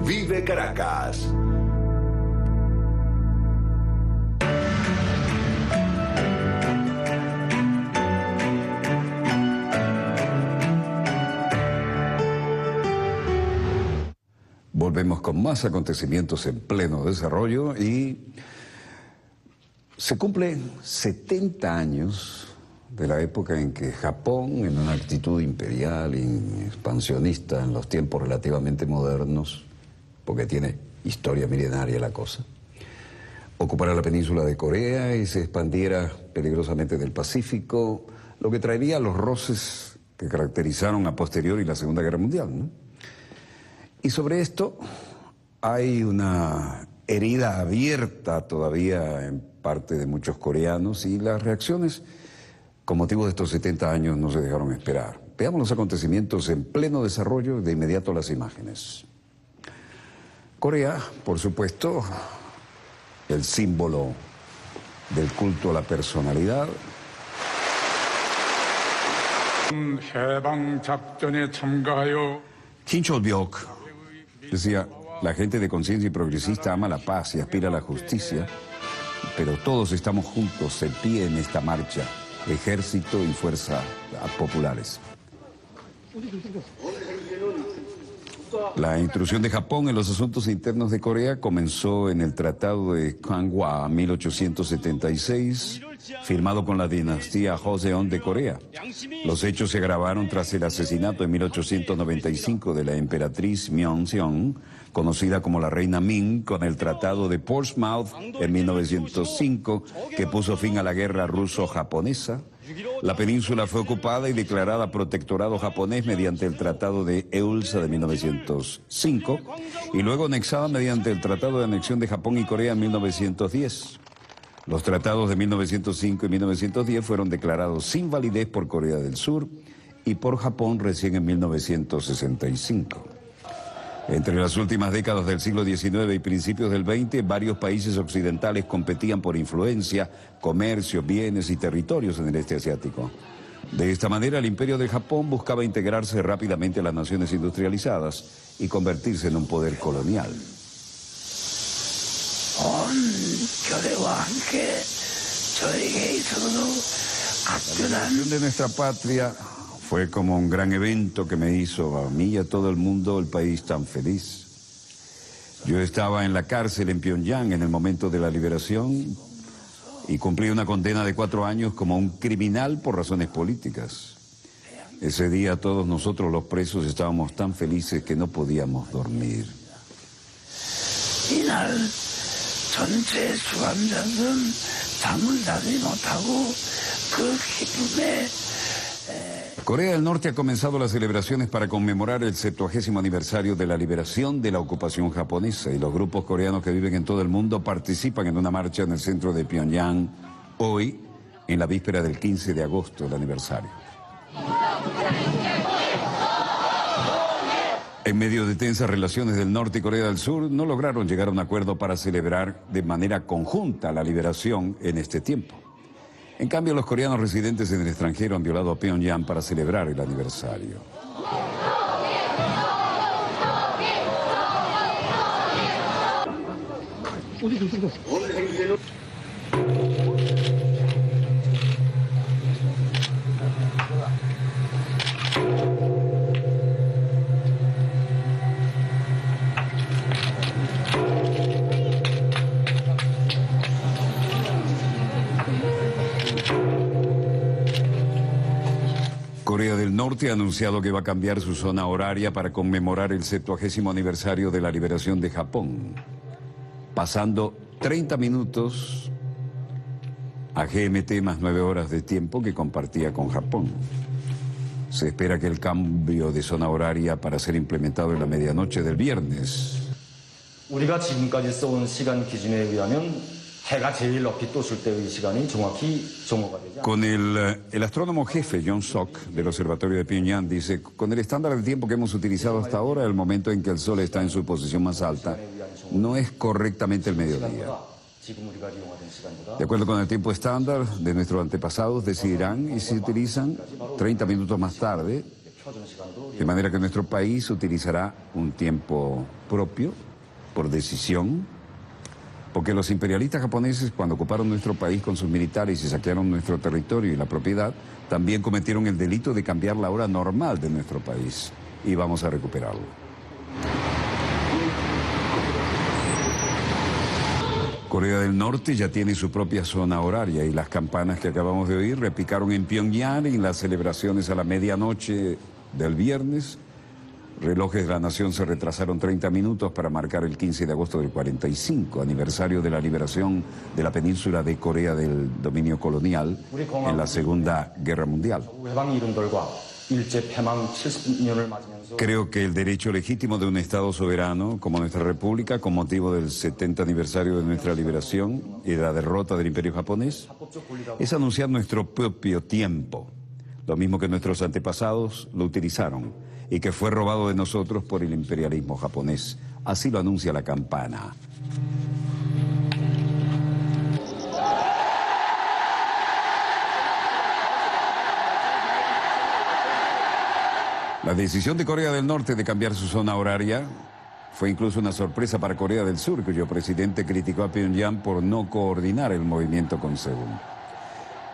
Speaker 19: ¡Vive Caracas!
Speaker 1: Volvemos con más acontecimientos en pleno desarrollo y se cumplen 70 años de la época en que Japón, en una actitud imperial y expansionista en los tiempos relativamente modernos, porque tiene historia milenaria la cosa, ocupara la península de Corea y se expandiera peligrosamente del Pacífico, lo que traería los roces que caracterizaron a posteriori la Segunda Guerra Mundial, ¿no? Y sobre esto hay una herida abierta todavía en parte de muchos coreanos y las reacciones con motivo de estos 70 años no se dejaron esperar. Veamos los acontecimientos en pleno desarrollo, de inmediato las imágenes. Corea, por supuesto, el símbolo del culto a la personalidad. Kim Chol-byok decía, la gente de conciencia y progresista ama la paz y aspira a la justicia, pero todos estamos juntos en pie en esta marcha, ejército y fuerza populares. La intrusión de Japón en los asuntos internos de Corea comenzó en el Tratado de Ganghwa 1876, firmado con la dinastía Joseon de Corea. Los hechos se agravaron tras el asesinato en 1895 de la emperatriz Myeongseong, conocida como la reina Ming, con el Tratado de Portsmouth en 1905, que puso fin a la guerra ruso-japonesa. La península fue ocupada y declarada protectorado japonés mediante el Tratado de Eulsa de 1905 y luego anexada mediante el Tratado de Anexión de Japón y Corea en 1910. Los tratados de 1905 y 1910 fueron declarados sin validez por Corea del Sur y por Japón recién en 1965. Entre las últimas décadas del siglo XIX y principios del XX, varios países occidentales competían por influencia, comercio, bienes y territorios en el este asiático. De esta manera, el imperio de Japón buscaba integrarse rápidamente a las naciones industrializadas y convertirse en un poder colonial. La liberación de nuestra patria fue como un gran evento que me hizo a mí y a todo el mundo el país tan feliz. Yo estaba en la cárcel en Pyongyang en el momento de la liberación y cumplí una condena de 4 años como un criminal por razones políticas. Ese día todos nosotros los presos estábamos tan felices que no podíamos dormir. Corea del Norte ha comenzado las celebraciones para conmemorar el 70º aniversario de la liberación de la ocupación japonesa y los grupos coreanos que viven en todo el mundo participan en una marcha en el centro de Pyongyang hoy, en la víspera del 15 de agosto, el aniversario. En medio de tensas relaciones del norte y Corea del Sur, no lograron llegar a un acuerdo para celebrar de manera conjunta la liberación en este tiempo. En cambio, los coreanos residentes en el extranjero han violado a Pyongyang para celebrar el aniversario. Corea del Norte ha anunciado que va a cambiar su zona horaria para conmemorar el 70º aniversario de la liberación de Japón, pasando 30 minutos a GMT más 9 horas de tiempo que compartía con Japón. Se espera que el cambio de zona horaria para ser implementado en la medianoche del viernes.
Speaker 20: 우리가 지금까지 써온 시간 기준에 의하면 해가 제일 높이 떴을 때의 시간이 정확히 정오가 되지 않습니다.
Speaker 1: Con el astrónomo jefe John Sok del Observatorio de Pyongyang dice, con el estándar de tiempo que hemos utilizado hasta ahora, el momento en que el Sol está en su posición más alta, no es correctamente el mediodía. De acuerdo con el tiempo estándar de nuestros antepasados, decidirán y se utilizan 30 minutos más tarde, de manera que nuestro país utilizará un tiempo propio, por decisión, porque los imperialistas japoneses, cuando ocuparon nuestro país con sus militares y saquearon nuestro territorio y la propiedad, también cometieron el delito de cambiar la hora normal de nuestro país, y vamos a recuperarlo. Corea del Norte ya tiene su propia zona horaria y las campanas que acabamos de oír repicaron en Pyongyang en las celebraciones a la medianoche del viernes. Relojes de la nación se retrasaron 30 minutos para marcar el 15 de agosto del 45, aniversario de la liberación de la península de Corea del dominio colonial en la Segunda Guerra Mundial. Creo que el derecho legítimo de un Estado soberano como nuestra República, con motivo del 70 aniversario de nuestra liberación y de la derrota del Imperio japonés, es anunciar nuestro propio tiempo, lo mismo que nuestros antepasados lo utilizaron y que fue robado de nosotros por el imperialismo japonés. Así lo anuncia la campana. La decisión de Corea del Norte de cambiar su zona horaria fue incluso una sorpresa para Corea del Sur, cuyo presidente criticó a Pyongyang por no coordinar el movimiento con Seúl.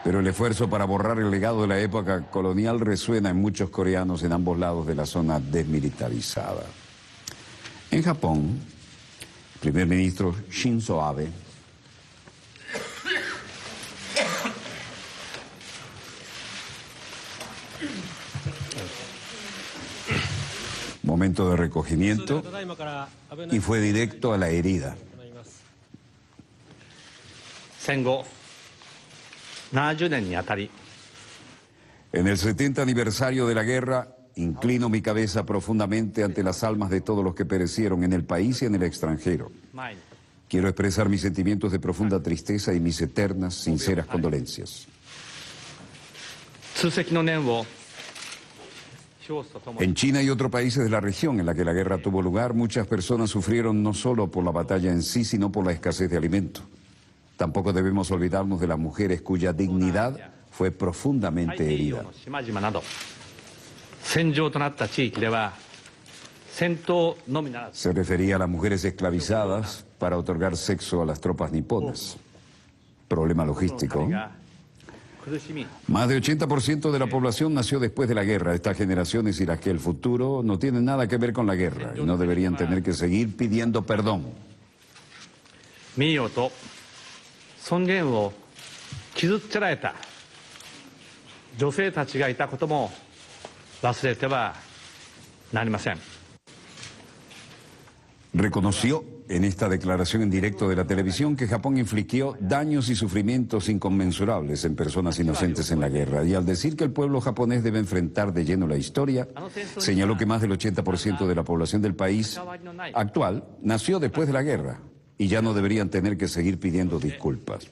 Speaker 1: Pero el esfuerzo para borrar el legado de la época colonial resuena en muchos coreanos en ambos lados de la zona desmilitarizada. En Japón, el primer ministro Shinzo Abe momento de recogimiento y fue directo a la herida. En el 70 aniversario de la guerra, inclino mi cabeza profundamente ante las almas de todos los que perecieron en el país y en el extranjero. Quiero expresar mis sentimientos de profunda tristeza y mis eternas, sinceras condolencias. En China y otros países de la región en la que la guerra tuvo lugar, muchas personas sufrieron no solo por la batalla en sí, sino por la escasez de alimentos. Tampoco debemos olvidarnos de las mujeres cuya dignidad fue profundamente herida. Se refería a las mujeres esclavizadas para otorgar sexo a las tropas niponas. Problema logístico. Más de 80% de la población nació después de la guerra. Estas generaciones y las que el futuro no tienen nada que ver con la guerra y no deberían tener que seguir pidiendo perdón. Reconoció en esta declaración en directo de la televisión que Japón infligió daños y sufrimientos inconmensurables en personas inocentes en la guerra. Y al decir que el pueblo japonés debe enfrentar de lleno la historia, señaló que más del 80% de la población del país actual nació después de la guerra y ya no deberían tener que seguir pidiendo disculpas.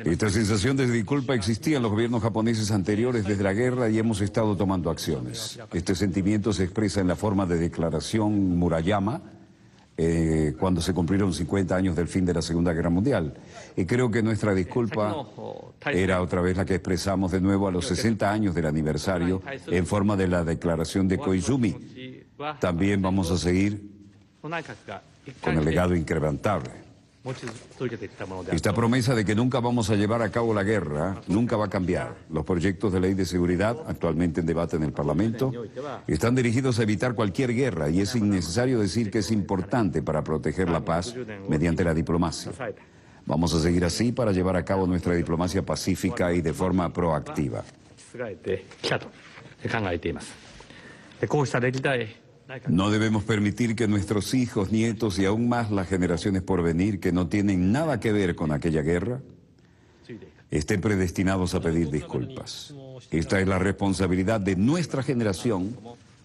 Speaker 1: Esta sensación de disculpa existía en los gobiernos japoneses anteriores desde la guerra y hemos estado tomando acciones. Este sentimiento se expresa en la forma de declaración Murayama, cuando se cumplieron 50 años del fin de la Segunda Guerra Mundial. Y creo que nuestra disculpa era otra vez la que expresamos de nuevo a los 60 años del aniversario en forma de la declaración de Koizumi. También vamos a seguir con el legado incrementable. Esta promesa de que nunca vamos a llevar a cabo la guerra nunca va a cambiar. Los proyectos de ley de seguridad, actualmente en debate en el Parlamento, están dirigidos a evitar cualquier guerra y es innecesario decir que es importante para proteger la paz mediante la diplomacia. Vamos a seguir así para llevar a cabo nuestra diplomacia pacífica y de forma proactiva. No debemos permitir que nuestros hijos, nietos y aún más las generaciones por venir que no tienen nada que ver con aquella guerra estén predestinados a pedir disculpas. Esta es la responsabilidad de nuestra generación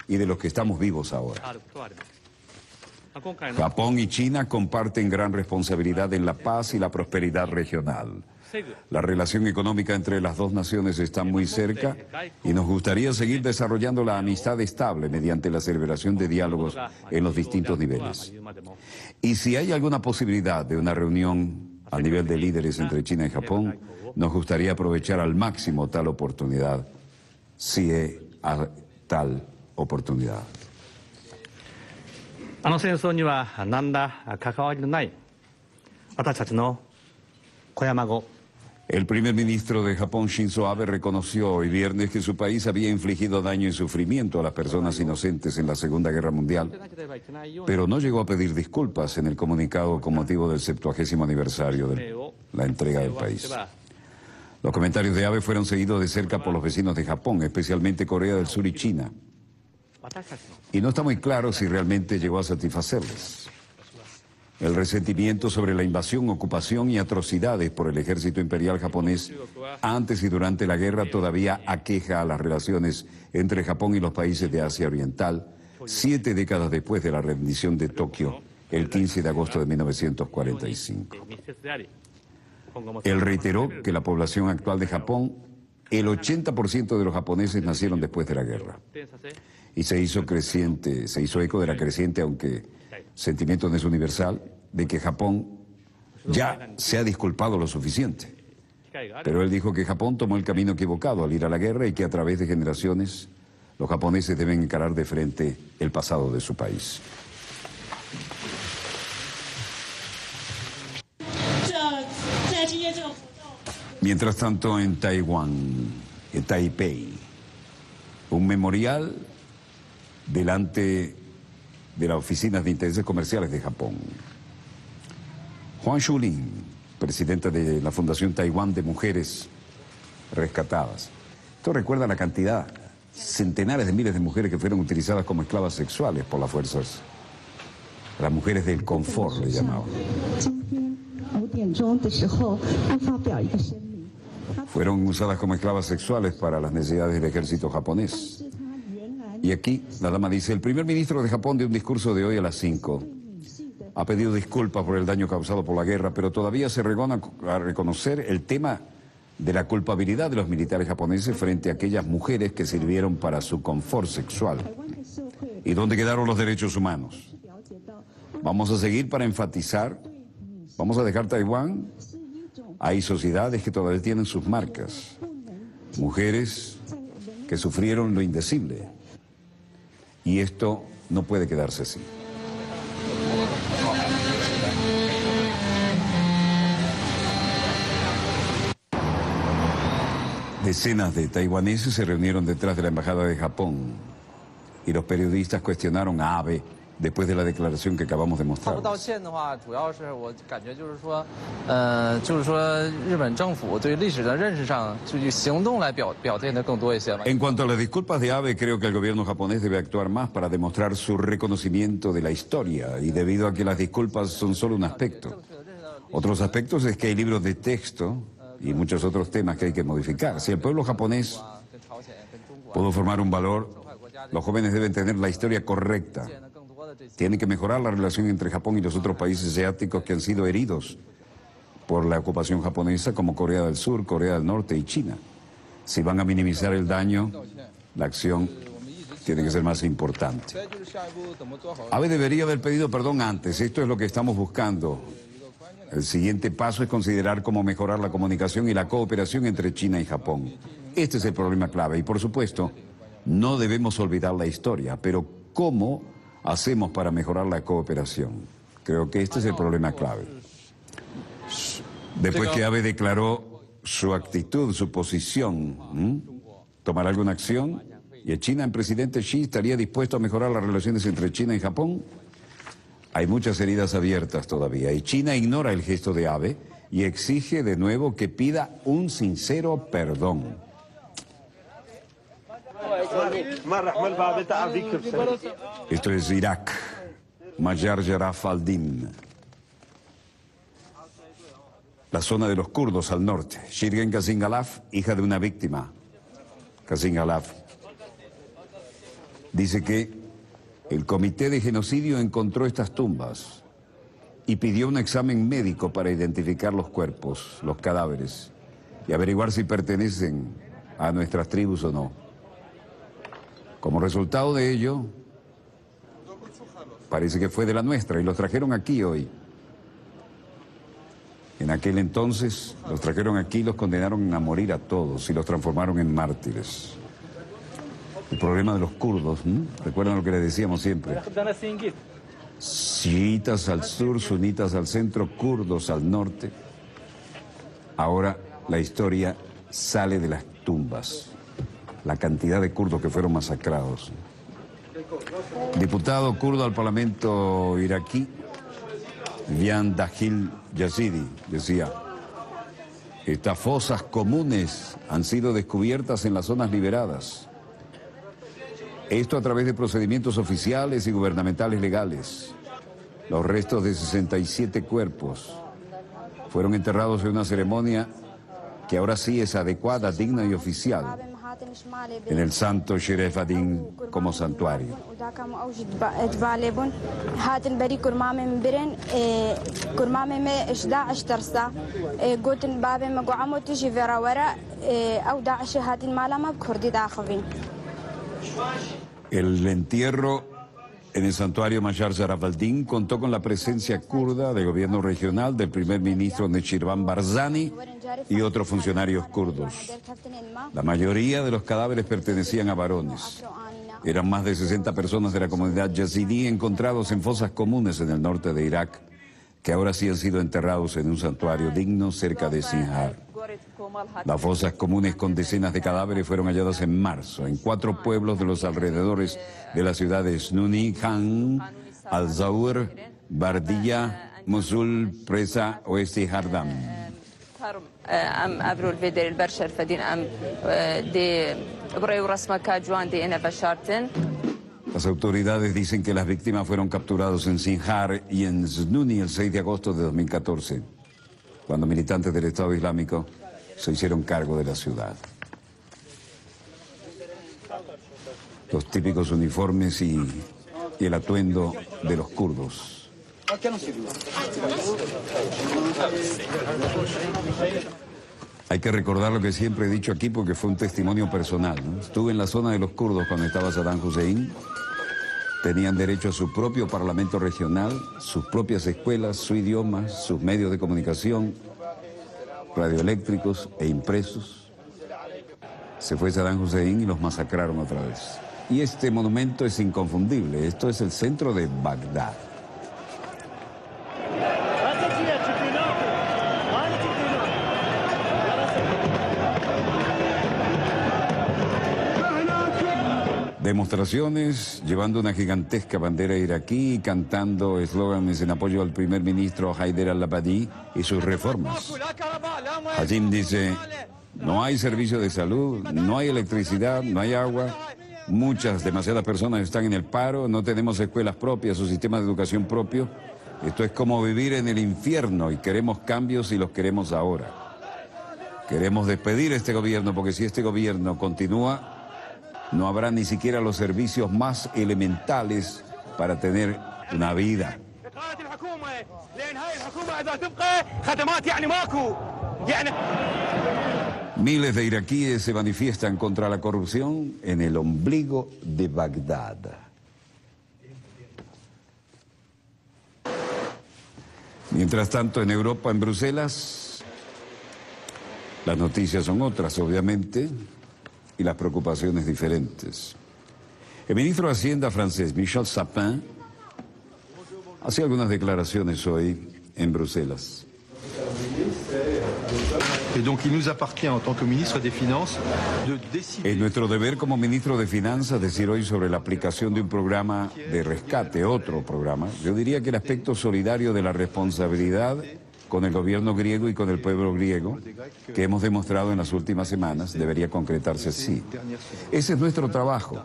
Speaker 1: y de los que estamos vivos ahora. Japón y China comparten gran responsabilidad en la paz y la prosperidad regional. La relación económica entre las dos naciones está muy cerca y nos gustaría seguir desarrollando la amistad estable mediante la celebración de diálogos en los distintos niveles. Y si hay alguna posibilidad de una reunión a nivel de líderes entre China y Japón, nos gustaría aprovechar al máximo tal oportunidad, si es tal oportunidad.
Speaker 20: あの戦争には何ら関わりのない私たちの子や孫
Speaker 1: El primer ministro de Japón, Shinzo Abe, reconoció hoy viernes que su país había infligido daño y sufrimiento a las personas inocentes en la Segunda Guerra Mundial, pero no llegó a pedir disculpas en el comunicado con motivo del 70º aniversario de la entrega del país. Los comentarios de Abe fueron seguidos de cerca por los vecinos de Japón, especialmente Corea del Sur y China. Y no está muy claro si realmente llegó a satisfacerles. El resentimiento sobre la invasión, ocupación y atrocidades por el ejército imperial japonés antes y durante la guerra todavía aqueja a las relaciones entre Japón y los países de Asia Oriental, 7 décadas después de la rendición de Tokio, el 15 de agosto de 1945. Él reiteró que la población actual de Japón, el 80% de los japoneses nacieron después de la guerra. Y se hizo eco de la creciente, aunque sentimiento no es universal, de que Japón ya se ha disculpado lo suficiente. Pero él dijo que Japón tomó el camino equivocado al ir a la guerra y que a través de generaciones los japoneses deben encarar de frente el pasado de su país. Mientras tanto, en Taiwán, en Taipei, un memorial delante de las oficinas de intereses comerciales de Japón. Juan Shulin, presidenta de la Fundación Taiwán de Mujeres Rescatadas. Esto recuerda la cantidad, centenares de miles de mujeres que fueron utilizadas como esclavas sexuales por las fuerzas. Las mujeres del confort, le llamaban. Fueron usadas como esclavas sexuales para las necesidades del ejército japonés. Y aquí la dama dice, el primer ministro de Japón dio un discurso de hoy a las 5. Ha pedido disculpas por el daño causado por la guerra, pero todavía se regona a reconocer el tema de la culpabilidad de los militares japoneses frente a aquellas mujeres que sirvieron para su confort sexual. ¿Y dónde quedaron los derechos humanos? Vamos a seguir para enfatizar, vamos a dejar Taiwán. Hay sociedades que todavía tienen sus marcas. Mujeres que sufrieron lo indecible. Y esto no puede quedarse así. Decenas de taiwaneses se reunieron detrás de la embajada de Japón y los periodistas cuestionaron a Abe después de la declaración que acabamos de mostrar. En cuanto a las disculpas de Abe, creo que el gobierno japonés debe actuar más para demostrar su reconocimiento de la historia, y debido a que las disculpas son solo un aspecto. Otros aspectos es que hay libros de texto y muchos otros temas que hay que modificar. Si el pueblo japonés pudo formar un valor, los jóvenes deben tener la historia correcta. Tienen que mejorar la relación entre Japón y los otros países asiáticos que han sido heridos por la ocupación japonesa, como Corea del Sur, Corea del Norte y China. Si van a minimizar el daño, la acción tiene que ser más importante. Abe debería haber pedido perdón antes. Esto es lo que estamos buscando. El siguiente paso es considerar cómo mejorar la comunicación y la cooperación entre China y Japón. Este es el problema clave. Y por supuesto, no debemos olvidar la historia, pero ¿cómo hacemos para mejorar la cooperación? Creo que este es el problema clave. Después que Abe declaró su actitud, su posición, ¿tomar alguna acción? ¿Y en China, el presidente Xi estaría dispuesto a mejorar las relaciones entre China y Japón? Hay muchas heridas abiertas todavía y China ignora el gesto de Abe y exige de nuevo que pida un sincero perdón. Esto es Irak. Majar Jaraf al-Din. La zona de los kurdos al norte. Shirgen Kasingalaf, hija de una víctima. Kasingalaf dice que el comité de genocidio encontró estas tumbas y pidió un examen médico para identificar los cuerpos, los cadáveres, y averiguar si pertenecen a nuestras tribus o no. Como resultado de ello, parece que fue de la nuestra y los trajeron aquí hoy. En aquel entonces los trajeron aquí, los condenaron a morir a todos y los transformaron en mártires. El problema de los kurdos, ¿recuerdan lo que les decíamos siempre? Chiitas al sur, sunitas al centro, kurdos al norte. Ahora la historia sale de las tumbas. La cantidad de kurdos que fueron masacrados. Diputado kurdo al Parlamento iraquí, Vian Dahil Yazidi, decía: estas fosas comunes han sido descubiertas en las zonas liberadas. Esto a través de procedimientos oficiales y gubernamentales legales. Los restos de 67 cuerpos fueron enterrados en una ceremonia que ahora sí es adecuada, digna y oficial, en el santo Sheref Adin como santuario. El entierro en el santuario Majar Jaraf al-Din contó con la presencia kurda del gobierno regional, del primer ministro Nechirvan Barzani y otros funcionarios kurdos. La mayoría de los cadáveres pertenecían a varones. Eran más de 60 personas de la comunidad yazidí encontrados en fosas comunes en el norte de Irak, que ahora sí han sido enterrados en un santuario digno cerca de Sinjar. Las fosas comunes con decenas de cadáveres fueron halladas en marzo en 4 pueblos de los alrededores de las ciudades Nuni, Khan, Al-Zawr, Bardilla, Mosul, Presa, Oeste y Hardam. Las autoridades dicen que las víctimas fueron capturadas en Sinjar y en Znuni el 6 de agosto de 2014, cuando militantes del Estado Islámico se hicieron cargo de la ciudad. Los típicos uniformes y el atuendo de los kurdos. Hay que recordar lo que siempre he dicho aquí porque fue un testimonio personal, ¿no? Estuve en la zona de los kurdos cuando estaba Saddam Hussein. Tenían derecho a su propio parlamento regional, sus propias escuelas, su idioma, sus medios de comunicación, radioeléctricos e impresos. Se fue Saddam Hussein y los masacraron otra vez. Y este monumento es inconfundible. Esto es el centro de Bagdad. Demostraciones llevando una gigantesca bandera iraquí y cantando eslóganes en apoyo al primer ministro Haider al-Abadi y sus reformas. Hajim dice: no hay servicio de salud, no hay electricidad, no hay agua. Demasiadas personas están en el paro, no tenemos escuelas propias o sistemas de educación propio. Esto es como vivir en el infierno y queremos cambios y los queremos ahora. Queremos despedir a este gobierno porque si este gobierno continúa, no habrá ni siquiera los servicios más elementales para tener una vida. Miles de iraquíes se manifiestan contra la corrupción en el ombligo de Bagdad. Mientras tanto, en Europa, en Bruselas, las noticias son otras, obviamente, y las preocupaciones diferentes. El ministro de Hacienda francés, Michel Sapin, hacía algunas declaraciones hoy en Bruselas.
Speaker 11: Et donc il nous appartient en tant que ministre des Finances de décider.
Speaker 1: Es nuestro deber como ministro de Finanzas decir hoy sobre la aplicación de un programa de rescate, otro programa. Yo diría que el aspecto solidario de la responsabilidad con el gobierno griego y con el pueblo griego, que hemos demostrado en las últimas semanas, debería concretarse así. Ese es nuestro trabajo.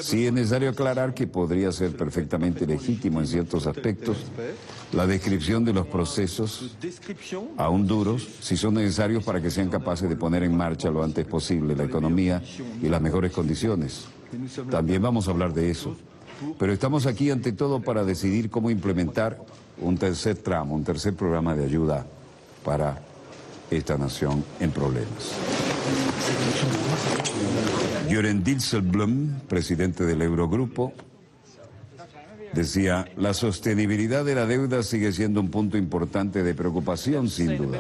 Speaker 1: Sí es necesario aclarar que podría ser perfectamente legítimo en ciertos aspectos la descripción de los procesos, aún duros, si son necesarios para que sean capaces de poner en marcha lo antes posible la economía y las mejores condiciones. También vamos a hablar de eso. Pero estamos aquí ante todo para decidir cómo implementar un tercer tramo, un tercer programa de ayuda para esta nación en problemas. Jörgen Dijsselbloem, presidente del Eurogrupo, decía, la sostenibilidad de la deuda sigue siendo un punto importante de preocupación, sin duda.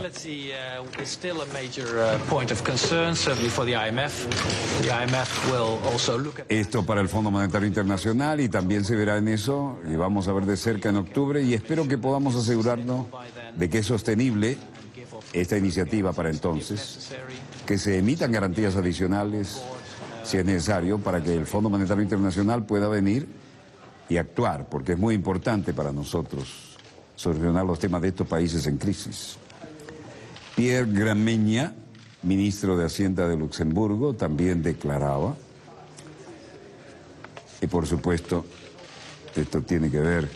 Speaker 1: Esto para el Fondo Monetario Internacional y también se verá en eso, y vamos a ver de cerca en octubre, y espero que podamos asegurarnos de que es sostenible esta iniciativa para entonces, que se emitan garantías adicionales si es necesario para que el Fondo Monetario Internacional pueda venir y actuar, porque es muy importante para nosotros solucionar los temas de estos países en crisis. Pierre Gramegna, ministro de Hacienda de Luxemburgo, también declaraba, y por supuesto, esto tiene que ver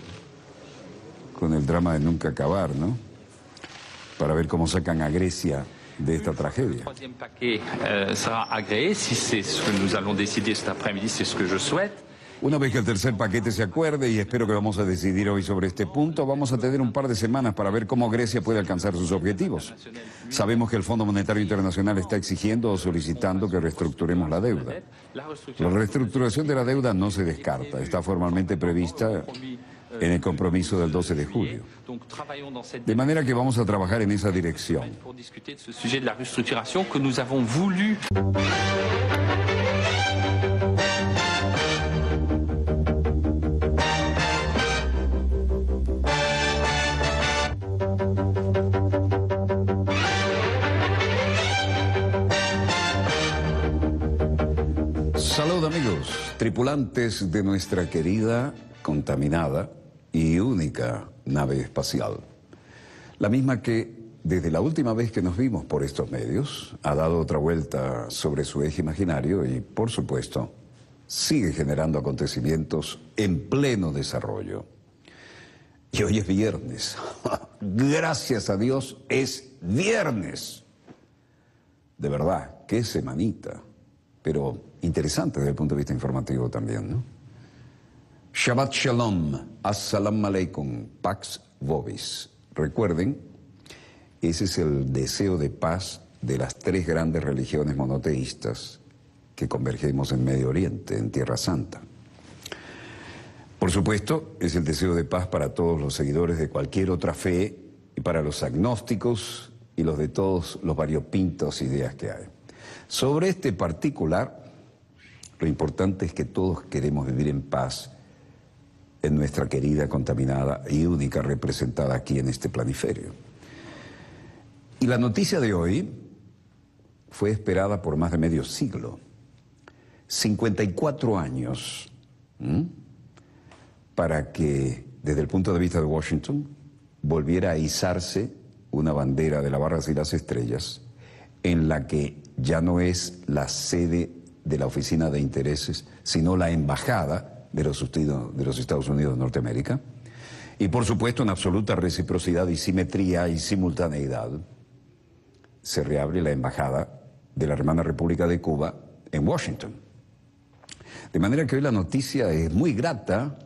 Speaker 1: con el drama de nunca acabar, ¿no? Para ver cómo sacan a Grecia de esta tragedia.
Speaker 21: Le troisième paquet sera agréé, si c'est ce que nous allons décider cet après-midi, c'est ce que je souhaite.
Speaker 1: Una vez que el tercer paquete se acuerde, y espero que vamos a decidir hoy sobre este punto, vamos a tener un par de semanas para ver cómo Grecia puede alcanzar sus objetivos. Sabemos que el Fondo Monetario Internacional está exigiendo o solicitando que reestructuremos la deuda. La reestructuración de la deuda no se descarta, está formalmente prevista en el compromiso del 12 de julio. De manera que vamos a trabajar en esa dirección.
Speaker 21: Pour discuter de ce sujet de la restructuration que nous avons voulu.
Speaker 1: Salud amigos, tripulantes de nuestra querida, contaminada y única nave espacial. La misma que, desde la última vez que nos vimos por estos medios, ha dado otra vuelta sobre su eje imaginario y, por supuesto, sigue generando acontecimientos en pleno desarrollo. Y hoy es viernes. Gracias a Dios es viernes. De verdad, qué semanita. Pero interesante desde el punto de vista informativo también, ¿no? Shabbat Shalom, Assalamu Alaikum, Pax Vobis. Recuerden, ese es el deseo de paz de las tres grandes religiones monoteístas que convergemos en Medio Oriente, en Tierra Santa. Por supuesto, es el deseo de paz para todos los seguidores de cualquier otra fe y para los agnósticos y los de todos los variopintos ideas que hay. Sobre este particular, lo importante es que todos queremos vivir en paz en nuestra querida, contaminada y única representada aquí en este planiferio. Y la noticia de hoy fue esperada por más de medio siglo. 54 años para que, desde el punto de vista de Washington, volviera a izarse una bandera de las barras y las estrellas en la que ya no es la sede de la oficina de intereses, sino la embajada de los Estados Unidos de Norteamérica. Y por supuesto, en absoluta reciprocidad y simetría y simultaneidad, se reabre la embajada de la hermana República de Cuba en Washington. De manera que hoy la noticia es muy grata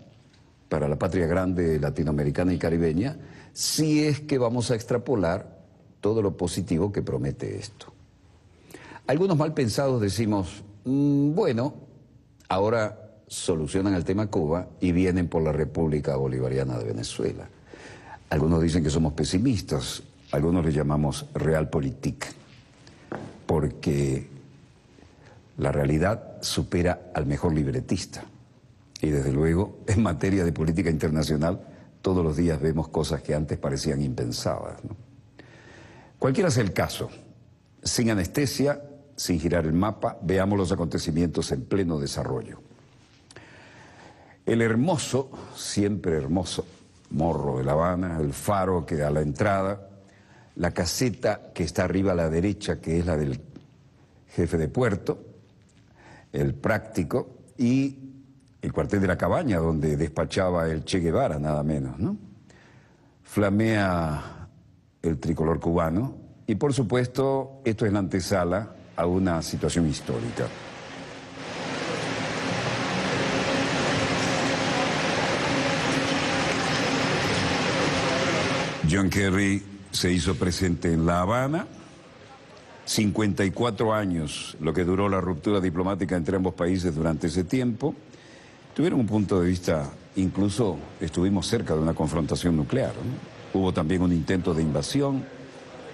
Speaker 1: para la patria grande latinoamericana y caribeña, si es que vamos a extrapolar todo lo positivo que promete esto. Algunos mal pensados decimos, bueno, ahora solucionan el tema Cuba y vienen por la República Bolivariana de Venezuela. Algunos dicen que somos pesimistas, algunos le llamamos realpolitik, porque la realidad supera al mejor libretista. Y desde luego, en materia de política internacional, todos los días vemos cosas que antes parecían impensadas, ¿no? Cualquiera sea el caso, sin anestesia, sin girar el mapa, veamos los acontecimientos en pleno desarrollo. El hermoso, siempre hermoso, Morro de La Habana, el faro que da la entrada, la caseta que está arriba a la derecha, que es la del jefe de puerto, el práctico, y el cuartel de la Cabaña, donde despachaba el Che Guevara, nada menos, ¿no? Flamea el tricolor cubano, y por supuesto, esto es la antesala a una situación histórica. John Kerry se hizo presente en La Habana, 54 años, lo que duró la ruptura diplomática entre ambos países durante ese tiempo. Tuvieron un punto de vista, incluso estuvimos cerca de una confrontación nuclear, ¿no? Hubo también un intento de invasión,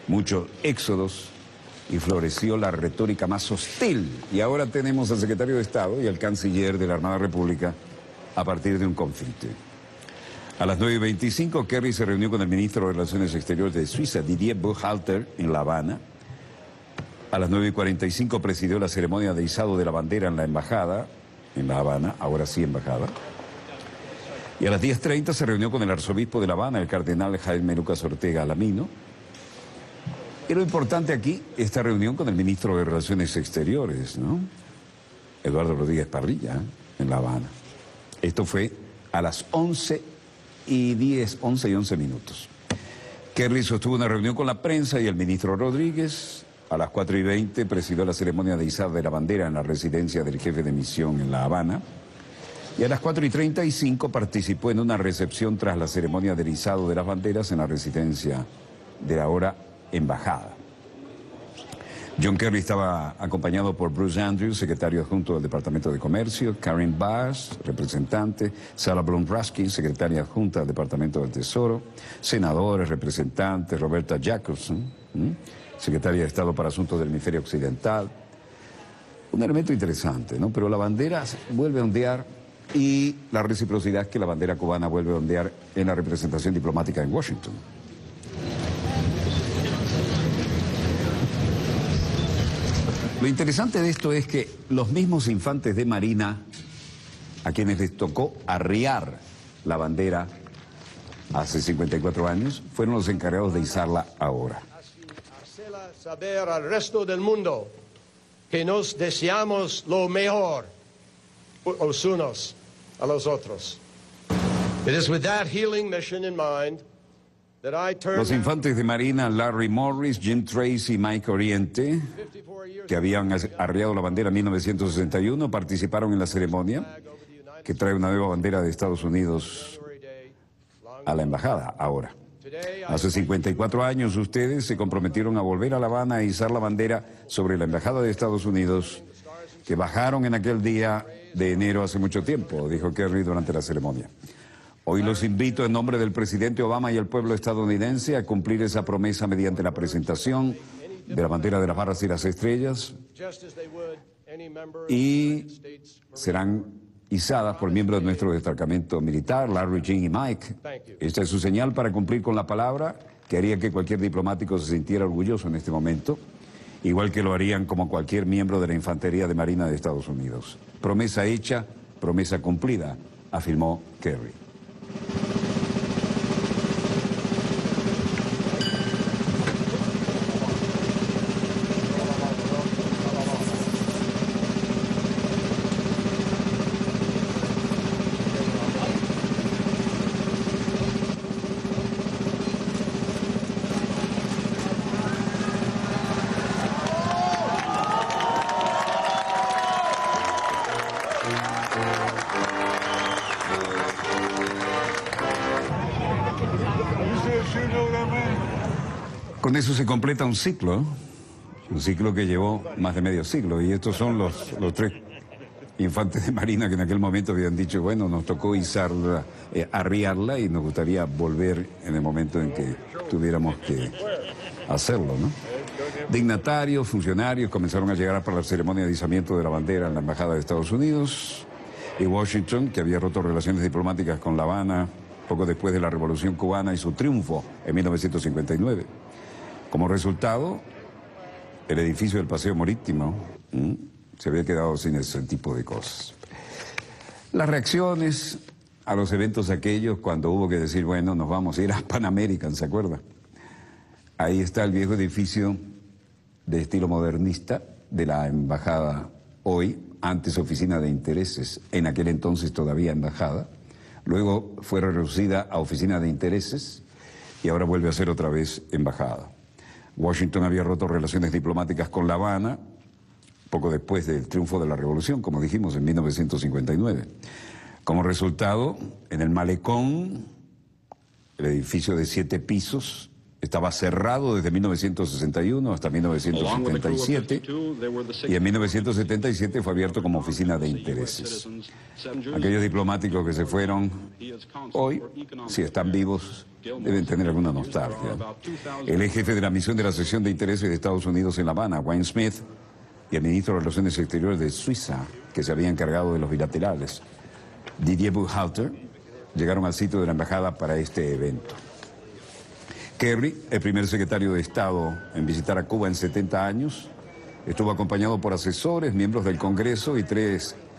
Speaker 1: muchos éxodos, y floreció la retórica más hostil. Y ahora tenemos al secretario de Estado y al canciller de la Armada República a partir de un conflicto. A las 9:25, Kerry se reunió con el ministro de Relaciones Exteriores de Suiza, Didier Buchhalter, en La Habana. A las 9:45 presidió la ceremonia de izado de la bandera en la embajada, en La Habana, ahora sí embajada. Y a las 10:30 se reunió con el arzobispo de La Habana, el cardenal Jaime Lucas Ortega Alamino. Y lo importante aquí, esta reunión con el ministro de Relaciones Exteriores, ¿no? Eduardo Rodríguez Parrilla, en La Habana. Esto fue a las 11:10, 11:11 minutos. Kerry sostuvo una reunión con la prensa y el ministro Rodríguez. A las 4:20 presidió la ceremonia de izado de la bandera en la residencia del jefe de misión en La Habana. Y a las 4:35 participó en una recepción tras la ceremonia del izado de las banderas en la residencia de la ahora embajada. John Kerry estaba acompañado por Bruce Andrews, secretario adjunto del Departamento de Comercio, Karen Bass, representante, Sarah Blum-Raskin, secretaria adjunta del Departamento del Tesoro, senadores, representantes, Roberta Jacobson, secretaria de Estado para Asuntos del Hemisferio Occidental. Un elemento interesante, ¿no? Pero la bandera vuelve a ondear, y la reciprocidad es que la bandera cubana vuelve a ondear en la representación diplomática en Washington. Lo interesante de esto es que los mismos infantes de Marina, a quienes les tocó arriar la bandera hace 54 años, fueron los encargados de izarla ahora.
Speaker 2: Hacerla saber al resto del mundo que nos deseamos lo mejor los unos a los otros. It is with that healing mission in mind that I turn.
Speaker 1: Los infantes de Marina, Larry Morris, Jim Tracy y Mike Oriente, que habían arriado la bandera en 1961, participaron en la ceremonia que trae una nueva bandera de Estados Unidos a la embajada ahora. Hace 54 años ustedes se comprometieron a volver a La Habana a izar la bandera sobre la embajada de Estados Unidos, que bajaron en aquel día de enero hace mucho tiempo, dijo Kerry durante la ceremonia. Hoy los invito en nombre del presidente Obama y el pueblo estadounidense a cumplir esa promesa mediante la presentación de la bandera de las barras y las estrellas, y serán izadas por miembros de nuestro destacamento militar, Larry, Jim y Mike. Esta es su señal para cumplir con la palabra, que haría que cualquier diplomático se sintiera orgulloso en este momento, igual que lo harían como cualquier miembro de la Infantería de Marina de Estados Unidos. Promesa hecha, promesa cumplida, afirmó Kerry. Con eso se completa un ciclo que llevó más de medio siglo, y estos son los tres infantes de Marina que en aquel momento habían dicho, bueno, nos tocó izarla, arriarla, y nos gustaría volver en el momento en que tuviéramos que hacerlo, ¿no? Dignatarios, funcionarios comenzaron a llegar para la ceremonia de izamiento de la bandera en la Embajada de Estados Unidos, y Washington, que había roto relaciones diplomáticas con La Habana poco después de la Revolución Cubana y su triunfo en 1959. Como resultado, el edificio del Paseo Marítimo se había quedado sin ese tipo de cosas. Las reacciones a los eventos aquellos, cuando hubo que decir, bueno, nos vamos a ir a Pan American, ¿se acuerda? Ahí está el viejo edificio de estilo modernista de la embajada hoy, antes oficina de intereses, en aquel entonces todavía embajada, luego fue reducida a oficina de intereses y ahora vuelve a ser otra vez embajada. Washington había roto relaciones diplomáticas con La Habana poco después del triunfo de la Revolución, como dijimos, en 1959. Como resultado, en el malecón, el edificio de 7 pisos estaba cerrado desde 1961 hasta 1977, y en 1977 fue abierto como oficina de intereses. Aquellos diplomáticos que se fueron hoy, si están vivos, deben tener alguna nostalgia. El ex jefe de la misión de la sección de intereses de Estados Unidos en La Habana, Wayne Smith, y el ministro de Relaciones Exteriores de Suiza, que se había encargado de los bilaterales, Didier Buchhalter, llegaron al sitio de la embajada para este evento. Kerry, el primer secretario de Estado en visitar a Cuba en 70 años, estuvo acompañado por asesores, miembros del Congreso y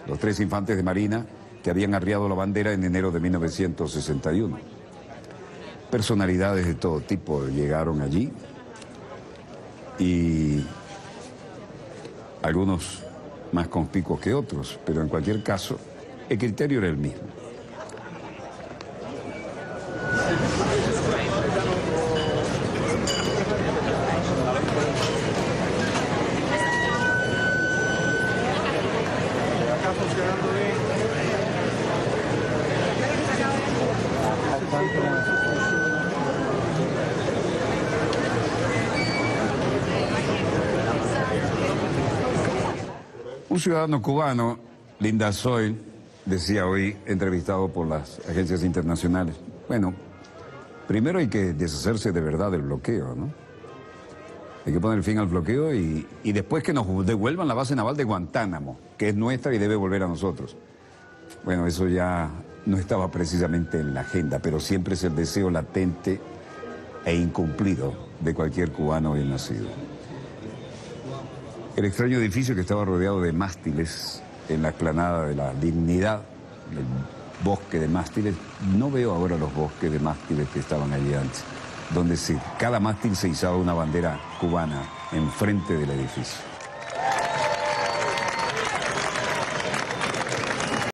Speaker 1: los tres infantes de Marina que habían arriado la bandera en enero de 1961. Personalidades de todo tipo llegaron allí, y algunos más conspicuos que otros, pero en cualquier caso, el criterio era el mismo. Un ciudadano cubano, Linda Soy, decía hoy, entrevistado por las agencias internacionales, bueno, primero hay que deshacerse de verdad del bloqueo, ¿no? Hay que poner fin al bloqueo y después que nos devuelvan la base naval de Guantánamo, que es nuestra y debe volver a nosotros. Bueno, eso ya no estaba precisamente en la agenda, pero siempre es el deseo latente e incumplido de cualquier cubano bien nacido. El extraño edificio que estaba rodeado de mástiles en la explanada de la Dignidad, el bosque de mástiles, no veo ahora los bosques de mástiles que estaban allí antes, donde cada mástil se izaba una bandera cubana enfrente del edificio.